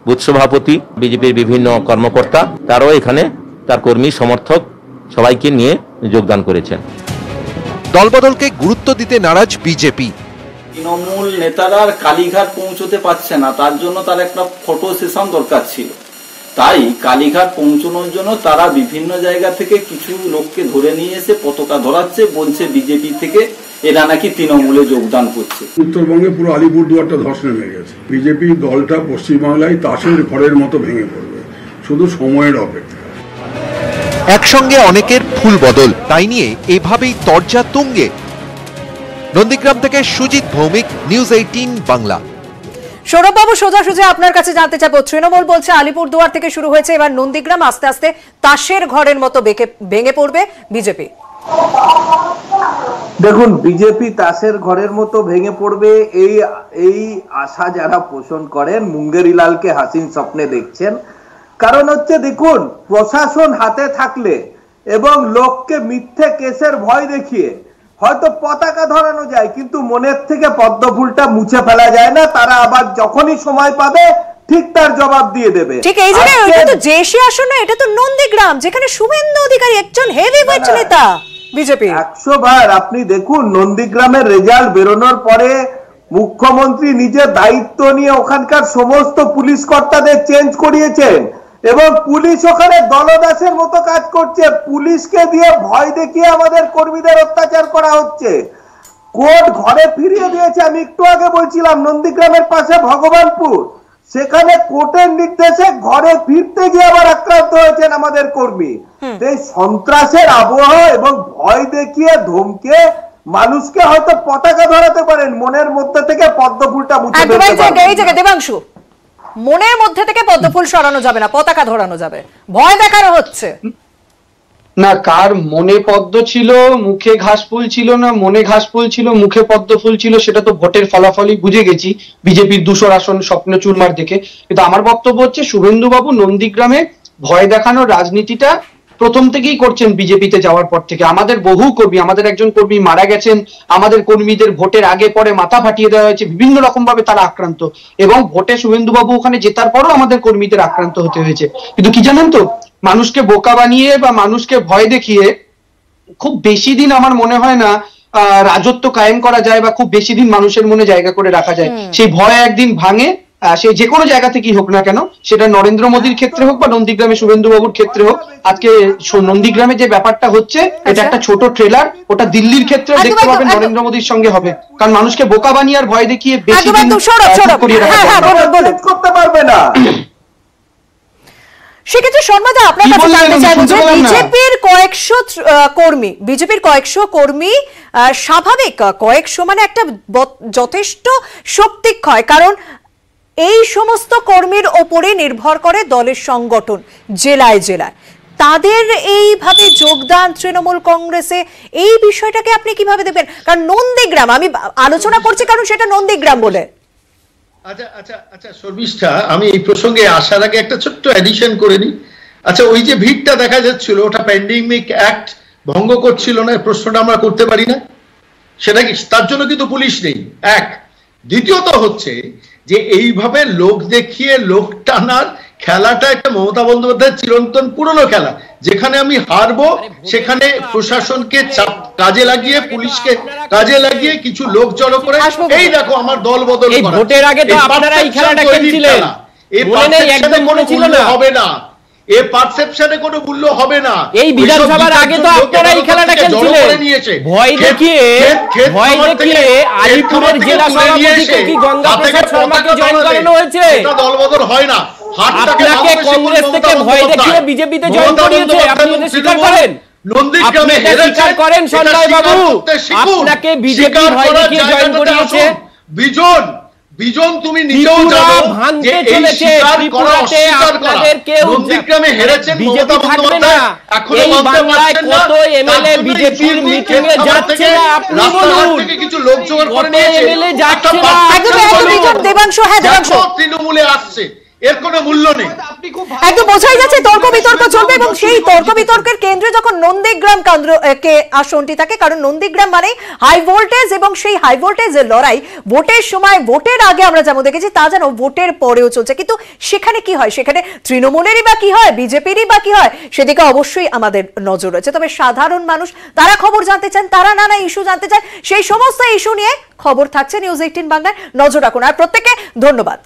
বুথ সভাপতি, বিজেপির বিভিন্ন কর্মকর্তা, তারাও এখানে তার কর্মী সমর্থক সবাইকে নিয়ে যোগদান করেছেন। দলবদলকে গুরুত্ব দিতে নারাজ বিজেপি। তৃণমূল নেতারা আর কালীঘাট পৌঁছতে পারছে না, তার জন্য তার একটা ফটো সেশন দরকার ছিল। তাই কালীঘাট পৌঁছানোর জন্য তারা বিভিন্ন জায়গা থেকে কিছু লোককে ধরে নিয়ে এসে পতাকা ধরাচ্ছে, বলছে বিজেপি থেকে এরা নাকি তৃণমূলে যোগদান করছে। উত্তরবঙ্গে পুরো আলিপুরদুয়ারটা ধস নেমে গেছে। বিজেপি দলটা পশ্চিমবাংলায় তাসের ঘরের মতো ভেঙে পড়বে, শুধু সময়ের অপেক্ষা। একসঙ্গে অনেকের ফুল বদল, তাই নিয়ে এভাবেই তরজা তুঙ্গে। নন্দীগ্রাম থেকে সুজিত ভৌমিক, নিউজ 18 বাংলা। সৌরভবাবু, সোজাসুজি আপনার কাছে জানতে চাইবো, তৃণমূল বলছে আলিপুরদুয়ার থেকে শুরু হয়েছে, এবার নন্দীগ্রাম আস্তে আস্তে তাসের ঘরের মতো ভেঙে পড়বে বিজেপি। দেখুন, বিজেপি তাসের ঘরের মতো ভেঙে পড়বে এই আশা যারা পোষণ করেন মুঙ্গেরিলালকে হাসিন স্বপ্নে দেখছেন। কারণ হচ্ছে, দেখুন, প্রশাসন হাতে থাকলে এবং লোককে মিথ্যে কেসের ভয় দেখিয়ে হয়তো পতাকা ধরানো যায়, কিন্তু মনের থেকে পদ্ম ফুলটা মুছে ফেলা যায় না। তারা আবার যখনই সময় পাবে ঠিক তার জবাব দিয়ে দেবে। ঠিক এই জায়গায় এটা তো জেসি আসন না, এটা তো নন্দীগ্রাম, যেখানে শুভেন্দু অধিকারী একজন হেভিওয়েট নেতা বিজেপি। 100 বার আপনি দেখুন, নন্দীগ্রামের রেজাল্ট বেরোনোর পরে মুখ্যমন্ত্রী নিজের দায়িত্ব নিয়ে ওখানকার সমস্ত পুলিশ কর্তাদের চেঞ্জ করিয়েছেন এবং পুলিশ ওখানে দলদাসের মতো কাজ করছে। পুলিশকে দিয়ে ভয় দেখিয়ে আমাদের কর্মীদের অত্যাচার করা হচ্ছে। কোর্ট ঘরে ফিরিয়ে দিয়েছে। আমি একটু আগে বলছিলাম নন্দীগ্রামের পাশে ভগবানপুর, সেখানে কোর্টের নির্দেশে ঘরে ফিরতে গিয়ে আবার আক্রান্ত হয়েছেন আমাদের কর্মী। এই সন্ত্রাসের আবহাওয়া এবং ভয় দেখিয়ে ধমকে মানুষকে হয়তো পতাকা ধরাতে পারেন, মনের মধ্যে থেকে পদ্ম ফুলটা মুছে ফেলতে পারেন। এই জায়গায় দেবাংশু, মনের মধ্যে থেকে পদ্ম ফুল সরানো যাবে না, পতাকা ধরানো যাবে, ভয় দেখানো হচ্ছে। না কার মনে পদ্ম ছিল মুখে ঘাস ফুল ছিল না, মনে ঘাস ফুল ছিল মুখে পদ্ম ফুল ছিল, সেটা তো ভোটের ফলাফলই বুঝে গেছি বিজেপির 200 আসন স্বপ্ন চুরমার দেখে। কিন্তু আমার বক্তব্য হচ্ছে শুভেন্দুবাবু নন্দীগ্রামে ভয় দেখানোর রাজনীতিটা প্রথম থেকেই করছেন বিজেপিতে যাওয়ার পর থেকে। আমাদের বহু কর্মী, আমাদের একজন কর্মী মারা গেছেন, আমাদের কর্মীদের ভোটের আগে পরে মাথা ফাটিয়ে দেওয়া হয়েছে, বিভিন্ন রকম ভাবে তারা আক্রান্ত, এবং ভোটে শুভেন্দুবাবু ওখানে জেতার পরও আমাদের কর্মীদের আক্রান্ত হতে হয়েছে। কিন্তু কি জানেন তো, মানুষকে বোকা বানিয়ে বা মানুষকে ভয় দেখিয়ে খুব বেশি দিন আমার মনে হয় না রাজত্ব কায়েম করা যায় বা খুব বেশি দিন মানুষের মনে জায়গা করে রাখা যায়। সেই ভয় একদিন ভাঙে, সে যে কোনো জায়গা থেকেই হোক না কেন, সেটা নরেন্দ্র মোদীর ক্ষেত্রে হোক বা নন্দীগ্রামে শুভেন্দুবাবুর ক্ষেত্রে হোক। আজকে নন্দীগ্রামে যে ব্যাপারটা হচ্ছে এটা একটা ছোট ট্রেলার, ওটা দিল্লির ক্ষেত্রে দেখতে পাবেন নরেন্দ্র মোদীর সঙ্গে হবে, কারণ মানুষকে বোকা বানিয়ে আর ভয় দেখিয়ে বেশি দিন করতে পারবে না। সেক্ষেত্রে শর্মাদা আপনার কাছে জানতে চাইবো যে বিজেপির কয়েকশো কর্মী স্বাভাবিক কয়েকশো মানে একটা যথেষ্ট শক্তিক্ষয়, কারণ এই সমস্ত কর্মীর ওপরে নির্ভর করে দলের সংগঠন জেলায় জেলায়। তাদের এইভাবে যোগদান তৃণমূল কংগ্রেসে, এই বিষয়টাকে আপনি কিভাবে দেখবেন? কারণ নন্দীগ্রাম আমি আলোচনা করছি কারণ সেটা নন্দীগ্রাম বলে। আচ্ছা শর্মিষ্ঠা, আমি এই প্রসঙ্গে আসার আগে একটা ছোট্ট এডিশন করে নিই। আচ্ছা, ওই যে ভিড়টা দেখা যাচ্ছিল ওটা প্যান্ডেমিক অ্যাক্ট ভঙ্গ করছিল না? প্রশ্নটা আমরা করতে পারি না? সেটা কি তার জন্য কিন্তু পুলিশ নেই? এক। দ্বিতীয়ত হচ্ছে যে এইভাবে লোক দেখিয়ে লোক টানার খেলাটা একটা মমতা বন্দ্যোপাধ্যায়ের চিরন্তন পুরনো খেলা, যেখানে আমি হারবো সেখানে প্রশাসনকে কাজে লাগিয়ে, পুলিশকে কাজে লাগিয়ে কিছু লোক জড়ো করে এই দেখো আমার দল বদল করা। ভোটের আগে তো আপনারা এই খেলাটা খেলছিলেন, হবে না, এই পারসেপশনে কোনো মূল্য হবে না। এই বিধানসভার আগে তো আপনারা এই খেলাটা খেলছিলেন, ভয় দেখিয়ে আলিপুরের জেলা সভাপতিকে কি গঙ্গাপ্রসাদ শর্মাকে জয়েন করানো হয়েছে? এটা দলবদল হয় না। আপনাকে কংগ্রেস থেকে ভয় দেখিয়ে বিজেপিতে জয়েন করিয়েছে, আপনি এটা স্বীকার করেন? আপনি এটা স্বীকার করেন সঞ্জয় বাবু? আপনাকে বিজেপি ভয় দেখিয়ে জয়েন করিয়েছে? বিজন তুমি নিজেও জানো যে এই স্বীকার করা অস্বীকার করা, নন্দীগ্রামে হেরেছেন মমতা বন্দ্যোপাধ্যায়, এখনো মানতে পারছেন না। কত এমএলএ বিজেপির মিটিং এ যাচ্ছে না, আপনি বলুন। থেকে কিছু লোক জোগাড় করে নিয়েছে, এমএলএ যাচ্ছে না। দেবাংশু, হ্যাঁ দেবাংশু, তৃণমূলে আসছে, এর কোনো মূল্য নেই। একদম বোঝাই যাচ্ছে তর্ক বিতর্ক চলবে, এবং সেই তর্ক বিতর্কের কেন্দ্রে যখন নন্দীগ্রাম কে আসনটি থাকে, কারণ নন্দীগ্রাম মানে হাই ভোল্টেজ, এবং সেই হাই ভোল্টেজের লড়াই ভোটের সময়, ভোটের আগে আমরা যেমন দেখেছি তা যেন ভোটের পরেও চলছে। কিন্তু সেখানে কি হয়, সেখানে তৃণমূলেরই বা কি হয়, বিজেপিরই বা কি হয়, সেদিকে অবশ্যই আমাদের নজর রয়েছে। তবে সাধারণ মানুষ তারা খবর জানতে চান, তারা নানা ইস্যু জানতে চান, সেই সমস্ত ইস্যু নিয়ে খবর থাকছে নিউজ 18 বাংলায়, নজর রাখুন। আর প্রত্যেককে ধন্যবাদ।